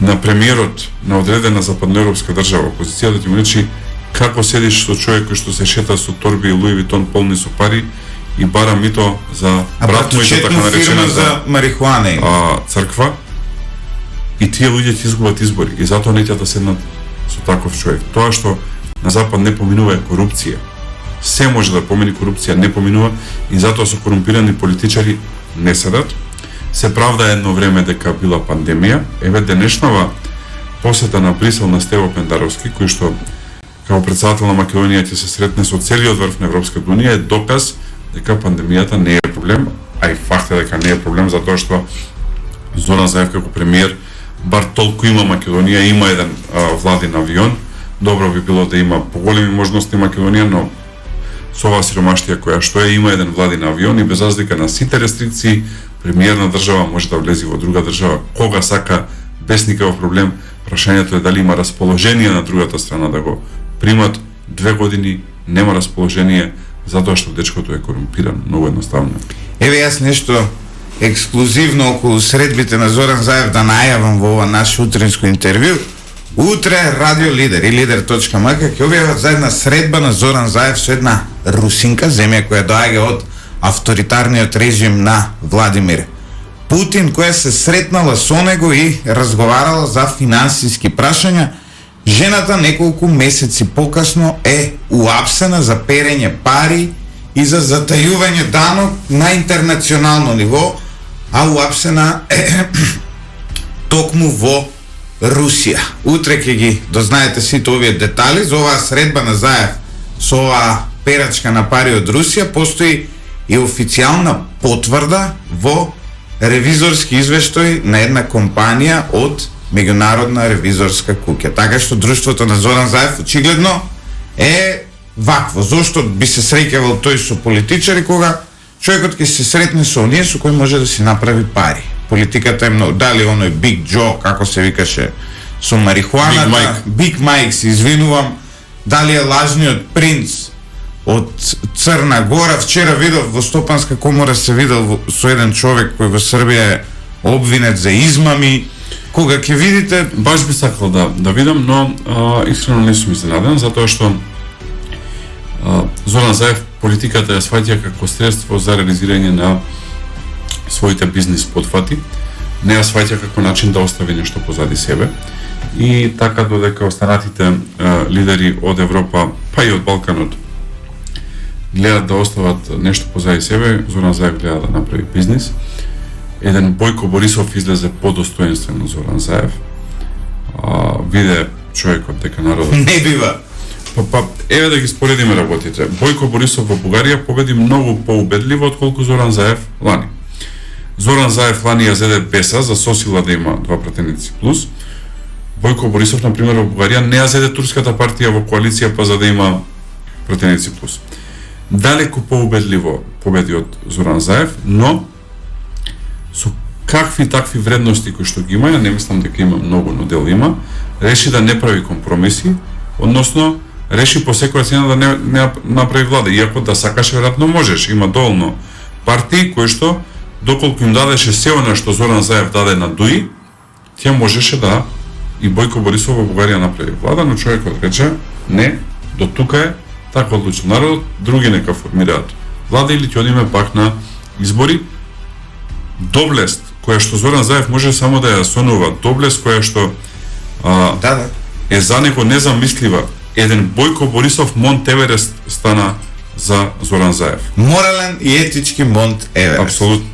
на премиерот на одредена западноевропска држава, опозицијата ќе му речи: како седиш со човек кој што се шета со торби Луи Витон полни со пари и бара мито за брат му и за така наречена за марихуана црква, и тие луѓе ќе изгубат избори, и затоа не ќе да седнат со таков човек. Тоа што на Запад не поминува е корупција. Се може да помини, корупција не поминува, и затоа со корумпирани политичари не седат. Се правда едно време дека била пандемија. Еве денешнава посета на Брисел на Стево Пендаровски, кој што како председател на Македонија ќе се сретне со целиот врв на Европската унија, е доказ дека пандемијата не е проблем, а и факт е дека не е проблем, затоа што Зоран Заев како премиер бар толку има Македонија, има еден владин авион. Добро би било да има поголеми можности Македонија, но со оваа сиромаштија која што е, има еден владин авион и без разлика на сите рестрикции, премиерна држава може да влези во друга држава кога сака, без никаков проблем. Прашањето е дали има расположение на другата страна да го примат. 2 години нема расположение затоа што дечкото е корумпиран, многу едноставно. Еве јас нешто ексклузивно околу средбите на Зоран Заев да најавам во ова наше утринско интервју. Утре Радио Лидер и Лидер.мк ќе објават за една средба на Зоран Заев со една русинка, земја која доаѓа од авторитарниот режим на Владимир Путин, која се сретнала со него и разговарала за финансиски прашања. Жената неколку месеци покасно е уапсена за перење пари и за затајување данок на интернационално ниво, а уапсена е токму во Русија. Утре ќе ги дознаете сите овие детали за оваа средба на Заев со оваа перачка на пари од Русија. Постои и официјална потврда во ревизорски извештај на една компанија од меѓународна ревизорска куќа. Така што друштвото на Зоран Заев очигледно е вакво. Зошто би се среќавал тој со политичари кога човекот ќе се сретне со оние со кои може да си направи пари? Политиката е многу, дали оној Биг Џо, како се викаше, со марихуаната, Биг Мајк, се извинувам, дали е лажниот принц од Црна Гора. Вчера видов во Стопанска комора, се видел со еден човек кој во Србија е обвинет за измами. Кога ќе видите, баш би сакал да видам, но искрено не сум изненаден, затоа што Зоран Заев политиката ја сваќа како средство за реализирање на своите бизнис потфати, не ја сваќа како начин да остави нешто позади себе. И така додека останатите лидери од Европа, па и од Балканот, гледат да остават нешто позади себе, Зоран Заев гледа да направи бизнис. Еден Бојко Борисов излезе подостоенствен на Зоран Заев. Виде човекот дека народот не бива. Еве да ги споредиме работите. Бојко Борисов во Бугарија победи многу поубедливо отколку Зоран Заев лани. Зоран Заев лани ја зеде Беса за сосила да има 2 пратеници плюс. Бојко Борисов, на пример, во Бугарија не ја зеде турската партија во коалиција па за да има пратеници плюс. Далеку поубедливо победи од Зоран Заев, но со какви такви вредности кои што ги има, не мислам дека има многу, но дел има, реши да не прави компромиси, односно реши по секоја цена да не направи влада, иако да сакаше веројатно можеш, има доволно партии кои што доколку им дадеше се она што Зоран Заев даде на ДУИ, тя можеше да и Бојко Борисов во Бугарија направи влада, но човекот рече не, до тука е, така одлучил народот, други нека формираат влада или ќе одиме пак на избори. Доблест која што Зоран Заев може само да ја сонува, доблест која што е за него незамислива. Еден Бојко Борисов Монт Еверест стана за Зоран Заев. Морален и етички Монт Еверест. Апсолутно.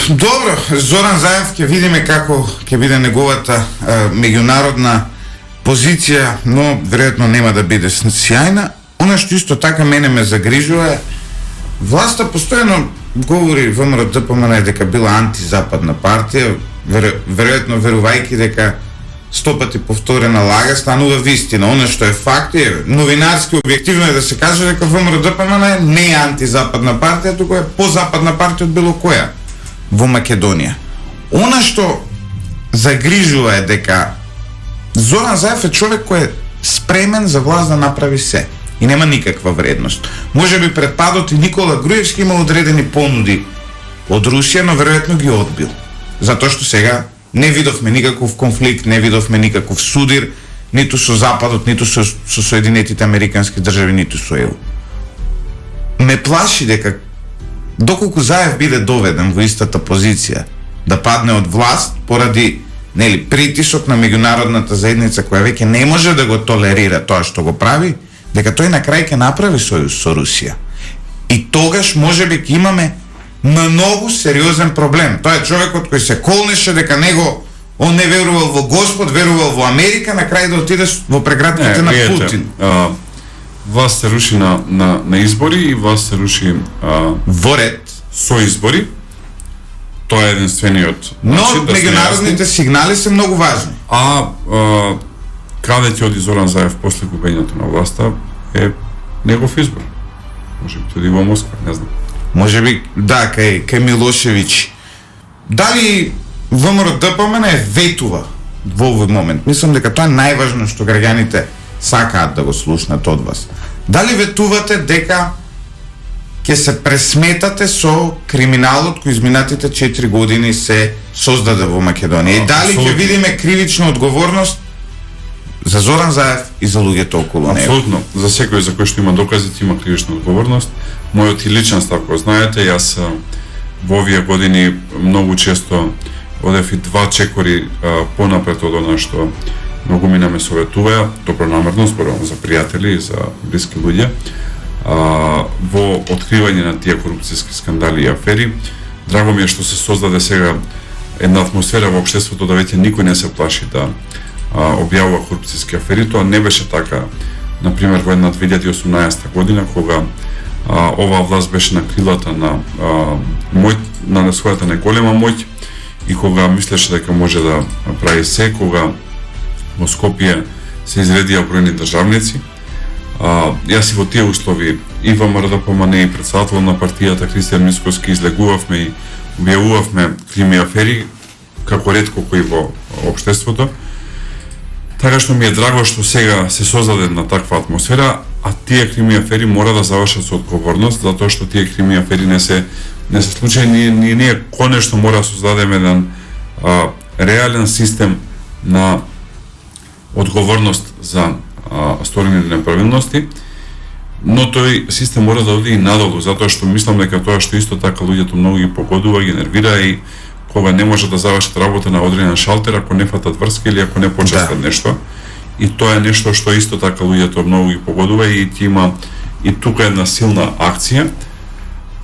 Добро, Зоран Заев ќе видиме како ќе биде неговата меѓународна позиција, но веројатно нема да биде сјајна. Она што исто така мене ме загрижува е власта постојано говори ВМРО ДПМН дека била антизападна партија, веројатно верувајќи дека 100 пати повторена лага станува вистина. Она што е факт е новинарски објективно е да се каже дека ВМРО ДПМН не е антизападна партија, туку е позападна партија од било која во Македонија. Она што загрижува е дека Зоран Заев е човек кој е спремен за власт да направи се и нема никаква вредност. Може би пред падот и Никола Груевски имал одредени понуди од Русија, но веројатно ги одбил. Затоа што сега не видовме никаков конфликт, не видовме никаков судир, ниту со Западот, ниту со Соединетите Американски држави, ниту со ЕУ. Ме плаши дека доколку Заев биде доведен во истата позиција да падне од власт поради притисок на меѓународната заедница која веќе не може да го толерира тоа што го прави, дека тој на крај ќе направи сојуз со Русија. И тогаш можеби ќе имаме многу сериозен проблем. Тоа е човекот кој се колнеше дека он не верувал во Господ, верувал во Америка, на крај да отиде во преградките на Путин. Власт се руши на избори и власт се руши во ред со избори. тоа е единствениот Но начин да сме меѓународните јасни. сигнали се многу важни. Каде ќе оди Зоран Заев после губењето на власта е негов избор. Може би ќе оди во Москва, не знам. Може би, да, кај Милошевиќ. Дали ВМРО ДПМН ветува во овој момент? Мислам дека тоа е најважно што граѓаните сакаат да го слушнат од вас. Дали ветувате дека ќе се пресметате со криминалот кој изминатите 4 години се создаде во Македонија? И дали ќе видиме кривична одговорност за Зоран Заев и за луѓето околу него? Апсолутно. За секој за кој што има докази, има кривична одговорност. Мојот и личен став, кој знаете, јас во овие години многу често одев и 2 чекори понапред од она што многу ми ме советуваа, добронамерно зборувам за пријатели и за блиски луѓе, во откривање на тие корупцијски скандали и афери. Драго ми е што се создаде сега една атмосфера во општеството да веќе никој не се плаши да објавува корупцијски афери. Тоа не беше така, например, во една 2018 година, кога оваа власт беше на крилата на моќ, на својата неголема моќ, и кога мислеше дека може да прави се, кога во Скопје се изредија бројни државници. Јас и во тие услови и ВМРО ДПМН и председател на партијата Кристијан Мицкоски излегувавме и објавувавме крими афери како ретко кои во општеството. Така што ми е драго што сега се создаде на таква атмосфера, а тие крими афери мора да завршат со одговорност, затоа што тие крими афери не се случајни. Ние конечно мора да создадеме еден реален систем на одговорност за сторените неправилности, но тој систем мора да оди и надолу, затоа што мислам дека тоа што исто така луѓето многу ги погодува, ги нервира, и кога не може да завршат работа на одреден шалтер, ако не фатат врска или ако не почестат нешто. И тоа е нешто што исто така луѓето многу ги погодува, и ти има и тука една силна акција.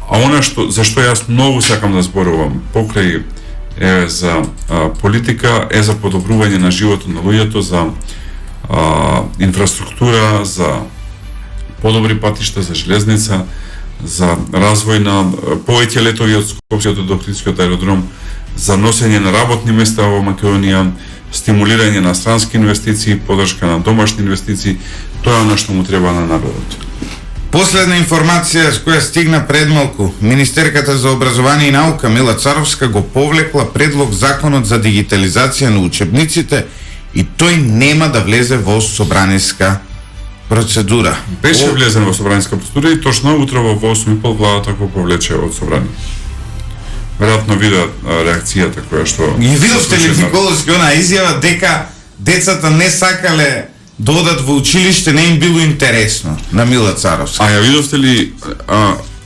А она што зашто јас многу сакам да зборувам покрај е за политика, е за подобрување на животот на луѓето, за инфраструктура, за подобри патишта, за железница, за развој на повеќе летови од Скопскиот до Охридскиот аеродром, за носење на работни места во Македонија, стимулирање на странски инвестиции, поддршка на домашни инвестиции. Тоа е она што му треба на народот. Последна информација с која стигна пред малку, Министерката за образование и наука Мила Царовска го повлекла предлог законот за дигитализација на учебниците и тој нема да влезе во собраниска процедура. Беше влезен во собраниска процедура и точно утре во 8:30 владата го повлече од собрание. Веројатно вида реакцијата која што И видовте ли Николовски она изјава дека децата не сакале да одат во училиште, не им било интересно на Мила Царовска? ја видовте ли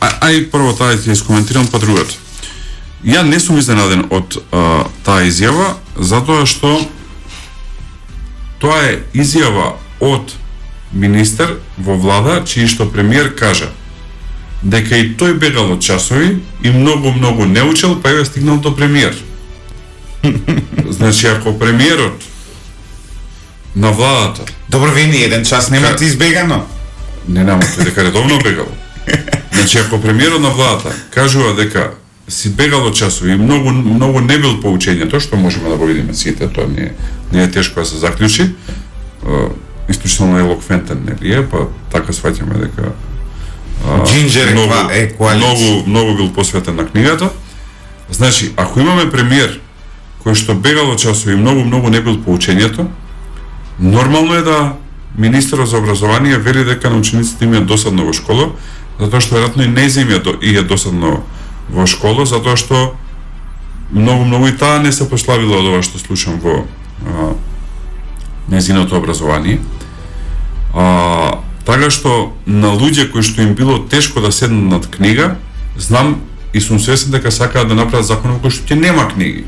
ај прво таа ќе искоментирам, па другата. Ја не сум изненаден од таа изјава, затоа што тоа е изјава од министер во влада, чиј што премиер кажа дека и тој бегал од часови и многу не учел, па е стигнал до премиер. Значи, ако премиерот на владата... Добро, ви ни еден час немате избегано. Не немате, дека редовно бегал. Значи, ако премиерот на владата кажува дека си бегал од часови и многу не бил по учењето, што можеме да го видиме сите, тоа не е тешко да се заклучи, исклучително елоквентен, нели е, па така сваќаме дека Джинџер е коалиција. Многу бил посветен на книгата. Значи, ако имаме премиер кој што бегал од часови и многу не бил по учењето, нормално е да министерот за образование вели дека на учениците им е досадно во школа, затоа што веројатно и нејзе им е досадно во школа, затоа што многу и таа не се прославила од ова што слушам во нејзиното образование. Така што на луѓе кои што им било тешко да седнат над книга, знам и сум свесен дека сакаат да направат закони кои што ќе нема книги.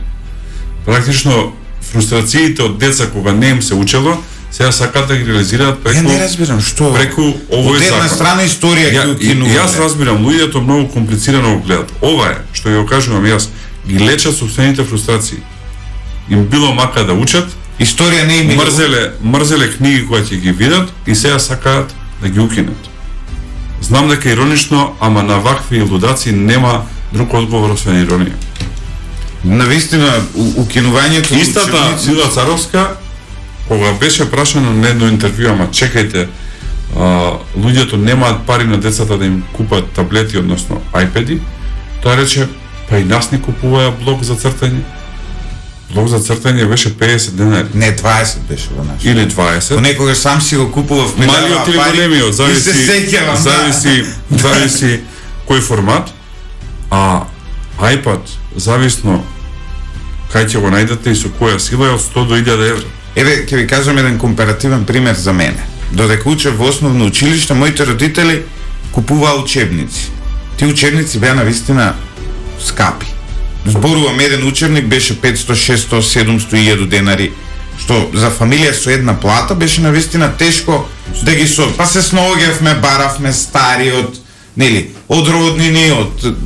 Практично фрустрациите од деца кога не им се учело, сега сакаат да ги реализираат преку... Ја не разбирам што... Преку овој закон. Од една страна историја ќе укинуваме. Јас разбирам, луѓето многу комплицирано го гледат. Ова е, што ја кажувам јас, ги лечат собствените фрустрации. Им било мака да учат, историја не им мрзеле книги кои ќе ги видат и сега сакаат да ги укинат. Знам дека иронично, ама на вакви лудаци нема друг одговор освен иронија. Навистина, укинувањето на Истата учебници... Мила Царовска, кога беше прашана на едно интервју, ама чекајте, луѓето немаат пари на децата да им купат таблети, односно iPad-и, тоа рече, па и нас не купуваа блок за цртање. Блок за цртање беше 50 денари. Не, 20 беше во наш. Или 20. Понекогаш сам си го купував, Малиот или големиот, зависи кој формат. А iPad, зависно кај ќе го најдете и со која сила е од 100 до 1000 евра. Еве, ќе ви кажам еден компаративен пример за мене. Додека учев во основно училиште, моите родители купуваа учебници. Тие учебници беа навистина скапи. Зборувам, еден учебник беше 500, 600, 700, 1000 денари, што за фамилија со една плата беше навистина тешко да ги па се сноогевме, баравме стари од роднини,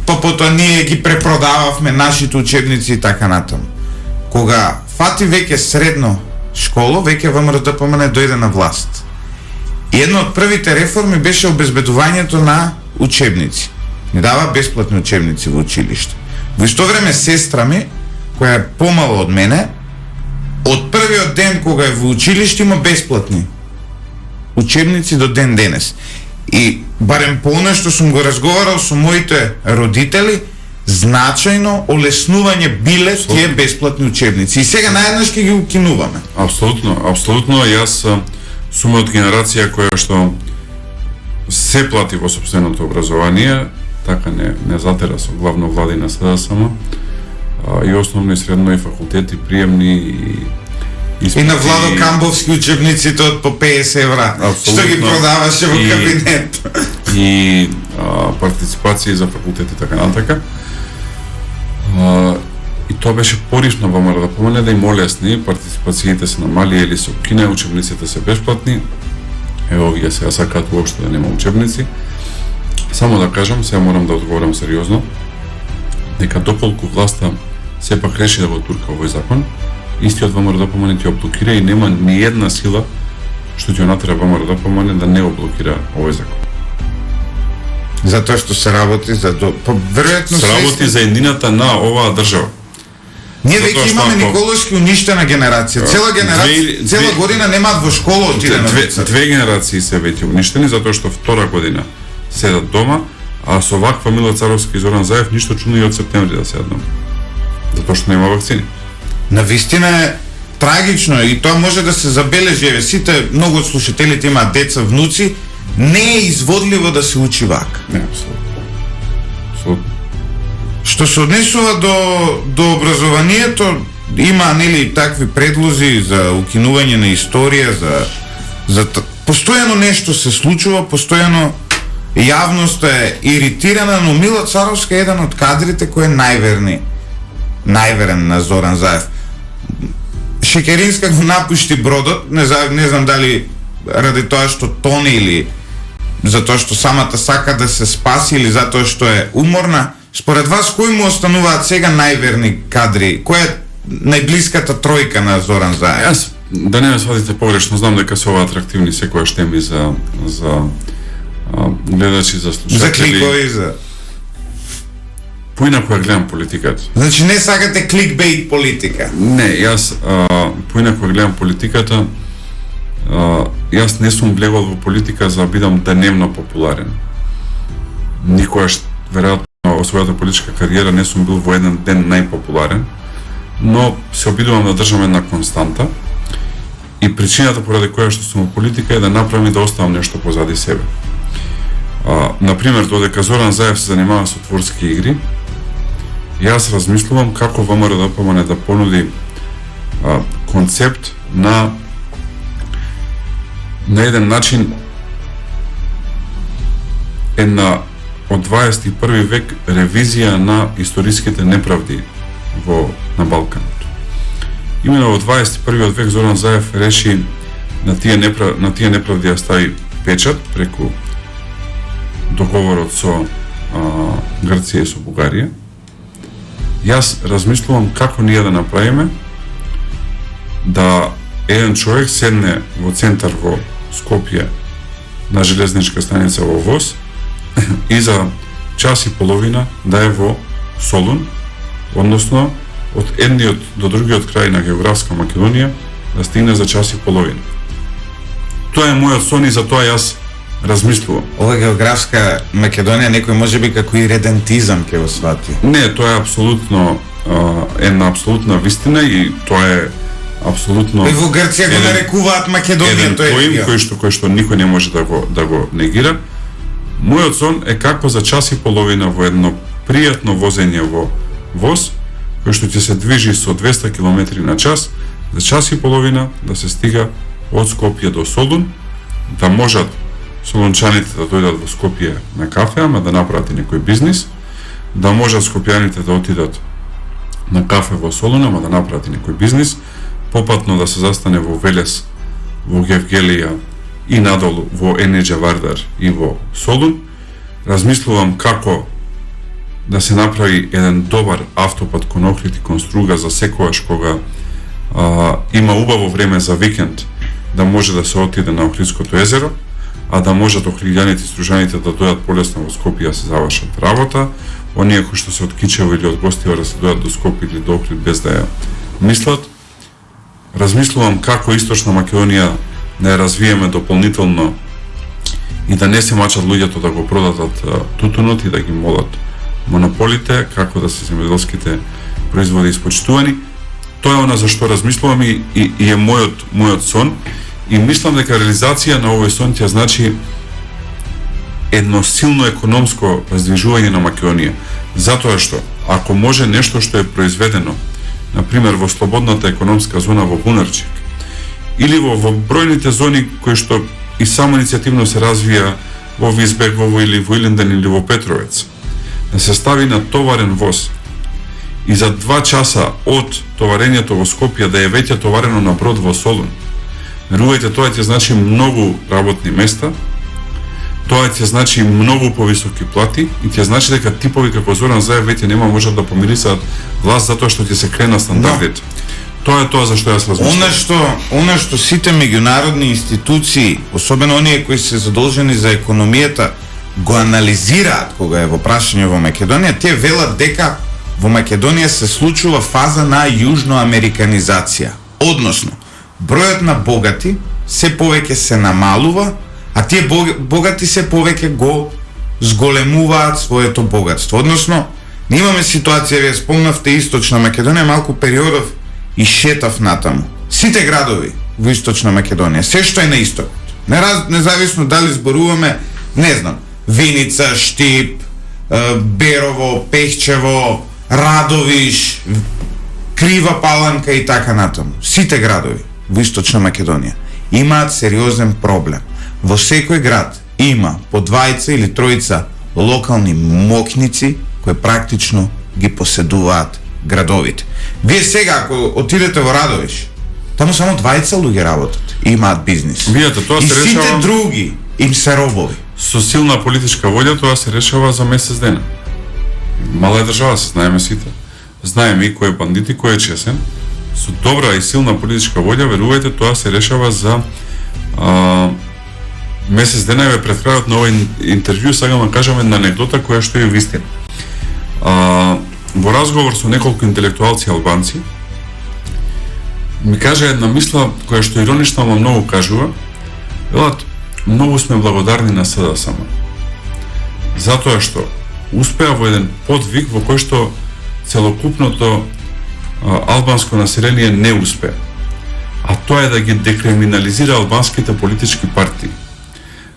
па потоа ние ги препродававме нашите учебници и така натаму. Кога фати веќе средно школо, веќе ВМРО-ДПМН дојде на власт. И една од првите реформи беше обезбедувањето на учебници. Не дава бесплатни учебници во училиште. Во исто време сестра ми, која е помала од мене, од првиот ден кога е во училиште има бесплатни учебници до ден денес. И барем по она што сум го разговарал со моите родители, значајно олеснување биле тие бесплатни учебници. И сега наеднаш ќе ги укинуваме. Апсолутно, јас сум од генерација која што се плати во сопственото образование, така не затера со главно владина СДСМ, и основно и средно и факултети, приемни и испити. И на Владо Камбовски учебниците од по 50 евра, што ги продаваше во кабинет. И партиципации за факултети, така натака. И тоа беше порив на ВМРО-ДПМН да им олесни, партиципациите се намали или се укине, учебниците се бесплатни. Ево, овие сега сакаат уопште да нема учебници. Само да кажам, сега морам да одговорам сериозно, дека доколку власта сепак реши да го турка овој закон, истиот ВМРО-ДПМН ќе го блокира и нема ни една сила што ќе натера ВМРО-ДПМН да не го блокира овој закон. Затоа што се работи за веројатно се работи за еднината на оваа држава. Ние веќе имаме Николовски уништена генерација. Цела година немаат во школа отиде на деца. Две генерации се веќе уништени затоа што втора година седат дома, а со ваква Мила Царовска и Зоран Заев ништо чудно и од септември да седат дома. Затоа што нема вакцини. Навистина е трагично и тоа може да се забележи. Еве, сите многу од слушателите имаат деца, внуци, не е изводливо да се учи вака. Не, апсолутно. Што се однесува до образованието, има нели такви предлози за укинување на историја, за постојано нешто се случува, постојано јавноста е иритирана, но Мила Царовска е еден од кадрите кој е најверен на Зоран Заев. Шекеринска го напушти бродот, не знам дали ради тоа што тоне или затоа што самата сака да се спаси или затоа што е уморна. Според вас, кои му остануваат сега најверни кадри? Која е најблиската тројка на Зоран Заев? Јас, да не ме сватите погрешно, знам дека се ова атрактивни секојаш теми за гледачи, за слушатели. За кликови, за... Поинаку ја гледам политиката. Значи не сакате кликбейт политика? Не, јас поинаку ја гледам политиката. Јас не сум влегол во политика за да бидам деневно популарен. Никогаш, веројатно, во својата политичка кариера не сум бил во еден ден најпопуларен, но се обидувам да држам една константа и причината поради која што сум во политика е да направам и да оставам нешто позади себе. Например, додека Зоран Заев се занимава со творски игри, јас размислувам како ВМРО-ДПМН да понуди концепт на еден начин една од 21 век ревизија на историските неправди на Балканот. Именно во 21 век Зоран Заев реши на тие неправди да стави печат преку договорот со Грција и со Бугарија. Јас размислувам како ние да направиме да еден човек седне во центар во Скопје на железничка станица во ВОЗ и за час и половина да е во Солун, односно од едниот до другиот крај на географска Македонија да стигне за час и половина. Тоа е мојот сон и за тоа јас размислувам. Ова географска Македонија некој можеби како и редентизам ќе го свати. Не, тоа е апсолутно една апсолутна вистина и тоа е апсолутно. И во Грција го нарекуваат Македонија, тоа е кој што никој не може да го негира. Мојот сон е како за час и половина во едно пријатно возење во воз, кој што ќе се движи со 200 км на час, за час и половина да се стига од Скопје до Солун, да можат солунчаните да дојдат во Скопје на кафе, ама да направат и некој бизнис, да можат скопјаните да отидат на кафе во Солун, ама да направат и некој бизнис, попатно да се застане во Велес, во Гевгелија и надолу во Енеџа Вардар и во Солун. Размислувам како да се направи еден добар автопат кон Охрид и кон Струга за секојаш кога има убаво време за викенд, да може да се отиде на Охридското езеро, а да можат охридјаните и стружаните да дојдат полесно во Скопје да се завршат работа, оние кои што се од Кичево или од Гостивар да се дојдат до Скопје или до Охрид без да ја мислат. Размислувам како Источна Македонија да ја развиеме дополнително и да не се мачат луѓето да го продадат тутунот и да ги молат монополите, како да се земјоделските производи испочитувани. Тоа е она за што размислувам и е мојот сон, и мислам дека реализација на овој сон ќе значи едно силно економско раздвижување на Македонија. Затоа што ако може нешто што е произведено, на пример во слободната економска зона во Бунарчик или во бројните зони кои што и само иницијативно се развија во Визбегово или во Илинден или во Петровец, да се стави на товарен воз и за 2 часа од товарењето во Скопје да е веќе товарено на брод во Солун. Верувајте, тоа ќе значи многу работни места, тоа ќе значи многу повисоки плати и ќе значи дека типови како Зоран Заев веќе нема можат да помирисаат власт затоа што ќе се крена стандардите. Тоа е тоа за што јас размислувам. Она што сите меѓународни институции, особено оние кои се задолжени за економијата, го анализираат кога е во прашање во Македонија, тие велат дека во Македонија се случува фаза на јужноамериканизација. Односно, бројот на богати се повеќе се намалува, а тие богати се повеќе го зголемуваат своето богатство. Односно, не имаме ситуација, вие спомнавте Источна Македонија, малку периодов и шетав натаму. Сите градови во Источна Македонија, се што е на истокот, независно дали зборуваме, не знам, Виница, Штип, Берово, Пехчево, Радовиш, Крива Паланка и така натаму. Сите градови во Источна Македонија имаат сериозен проблем. Во секој град има по 2 или 3 локални мокници кои практично ги поседуваат градовите. Вие сега ако отидете во Радовиш, таму само 2 луѓе работат и имаат бизнис. Видете, тоа и се сите решава други им се робови. Со силна политичка волја, тоа се решава за месец дена. Мала е држава, се знаеме сите. Знаеме и кој е бандит и кој е чесен. Со добра и силна политичка волја, верувајте, тоа се решава за месец дена. Еве пред крајот на овој интервју сакам да кажам една анегдота која што е вистина. Во разговор со неколку интелектуалци албанци ми кажа една мисла која што иронична, ама многу кажува. Велат, многу сме благодарни на СДСМ. Затоа што успеа во еден подвиг во кој што целокупното албанско население не успеа. А тоа е да ги декриминализира албанските политички партии.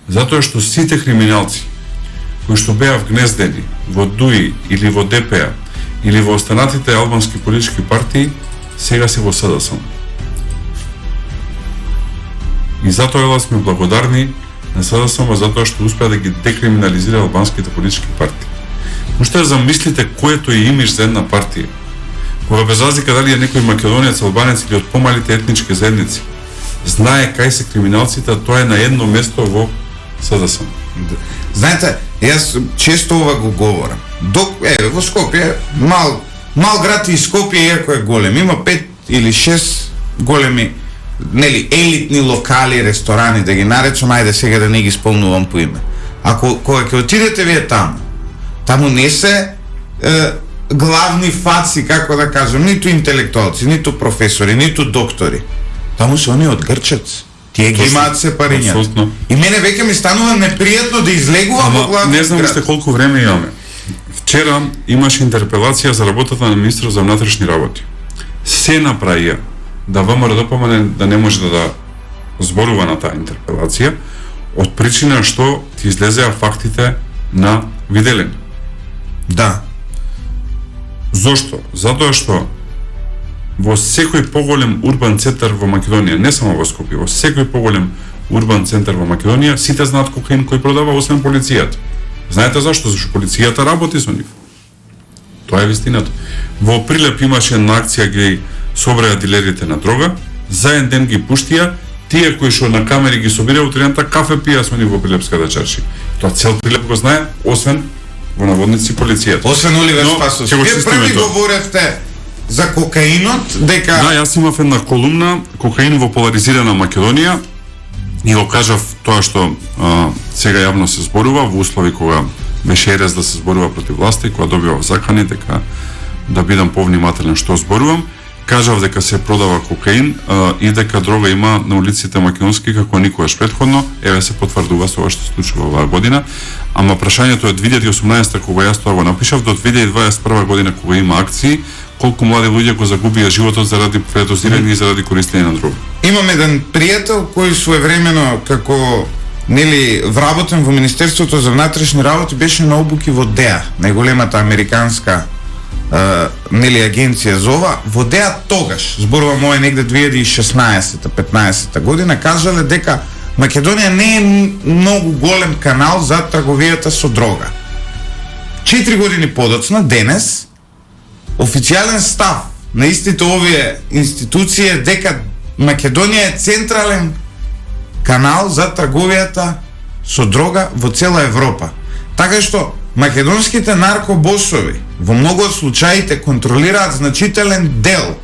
Затоа што сите криминалци кои што беа вгнездени во ДУИ или во ДПА или во останатите албански политички партии сега се во СДСМ. И затоа сме благодарни на СДСМ затоа што успеа да ги декриминализира албанските политички партии. Можете да замислите което е имидж за една партија, кога без разлика дали е некој македонец, албанец или од помалите етнички заедници, знае кај се криминалците, тоа е на едно место во СДСМ. Знаете, јас често ова го говорам. Во Скопје, мал град и Скопје, иако е голем, има 5 или 6 големи, нели, елитни локали, ресторани, да ги наречам, ајде сега да не ги спомнувам по име. Ако кога ќе отидете вие таму не се главни фаци, како да кажам, ниту интелектуалци, ниту професори, ниту доктори. Таму се они од Грчец. Тие ги имаат се парињата. Апсолутно. И мене веќе ми станува непријатно да излегувам во главниот не знам град. уште колку време имаме. Вчера имаше интерпелација за работата на министрот за внатрешни работи. Се направија да ВМРО допомне да не може да зборува на таа интерпелација, од причина што ти излезеа фактите на виделени. Да. Зошто? Затоа што во секој поголем урбан центар во Македонија, не само во Скопје, во секој поголем урбан центар во Македонија, сите знаат кокаин кој продава, освен полицијата. Знаете зашто? Зашто полицијата работи со нив. Тоа е вистината. Во Прилеп имаше една акција ги собраја дилерите на дрога, за еден ден ги пуштија, тие кои што на камери ги собираа утрената кафе пија со нив во Прилепската чарши. Тоа цел Прилеп го знае, освен во наводници полицијата. Освен Оливер Но, Спасовски. ќе го Вие чистиме први тоа. говоревте за кокаинот, дека... Да, јас имав една колумна "Кокаин во поларизирана Македонија" и го кажав тоа што сега јавно се зборува во услови кога беше ерес да се зборува против власта и кога добивав закани дека да бидам повнимателен што зборувам. Кажав дека се продава кокаин и дека дрога има на улиците македонски како никогаш претходно. Еве се потврдува со ова што се случува оваа година. Ама прашањето е 2018 кога јас тоа го напишав до 2021 година кога има акции, колку млади луѓе го загубија животот заради предозирање и заради користење на дрога. Имам еден пријател кој своевремено како вработен во Министерството за внатрешни работи беше на обуки во ДЕА, најголемата американска агенција за ова. Во ДЕА тогаш, зборувам овој негде 2016-15 година, кажале дека Македонија не е многу голем канал за трговијата со дрога. 4 години подоцна, денес, официјален став на истите овие институции е дека Македонија е централен канал за трговијата со дрога во цела Европа. Така што македонските наркобосови во многу од случаите контролираат значителен дел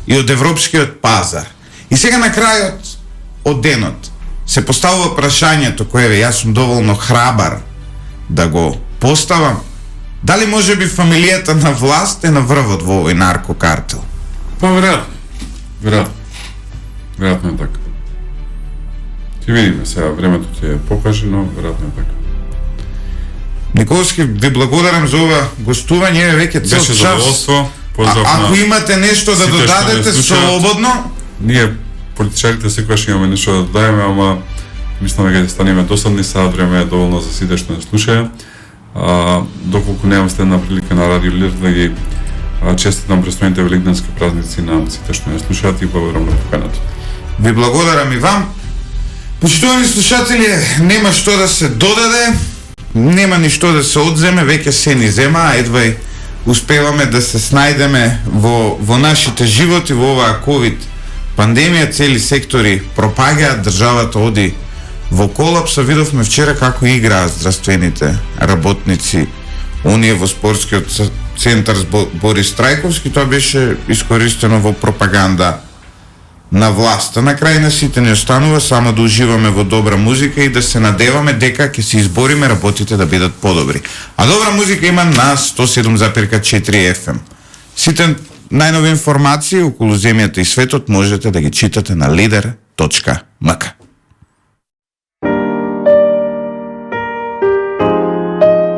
и од европскиот пазар. И сега на крајот од денот се поставува прашањето кое јас сум доволно храбар да го поставам. Дали може би фамилијата на власт е на врвот во овој наркокартел? Па веројатно. Веројатно е така. Ќе видиме сега, времето ќе покаже, но веројатно е така. Николски, ви благодарам за ова гостување, веќе цел Беше час. задоволство. Поздрав Ако на имате нешто да сите што додадете, не слушаат. слободно. Ние политичарите секогаш имаме нешто да дадеме, ама мислам дека ќе станеме досадни, сега време е доволно за сите што не слушаја. Доколку немам следна прилика на Радио Лир да ги честитам престојните великденски празници на сите што не слушаат и благодарам на поканата. Ви благодарам и вам. Почитувани слушатели, нема што да се додаде, нема ни што да се одземе, веќе се ни зема, а едвај успеваме да се снајдеме во нашите животи, во оваа ковид пандемија, цели сектори пропагаат, државата оди во колапса. Видовме вчера како играат здравствените работници, оние во спортскиот центар Борис Трајковски, тоа беше искористено во пропаганда на власта. На крај на сите не останува само да уживаме во добра музика и да се надеваме дека ќе се избориме работите да бидат подобри. А добра музика има на 107,4 FM. Сите најнови информации околу земјата и светот можете да ги читате на lider.mk.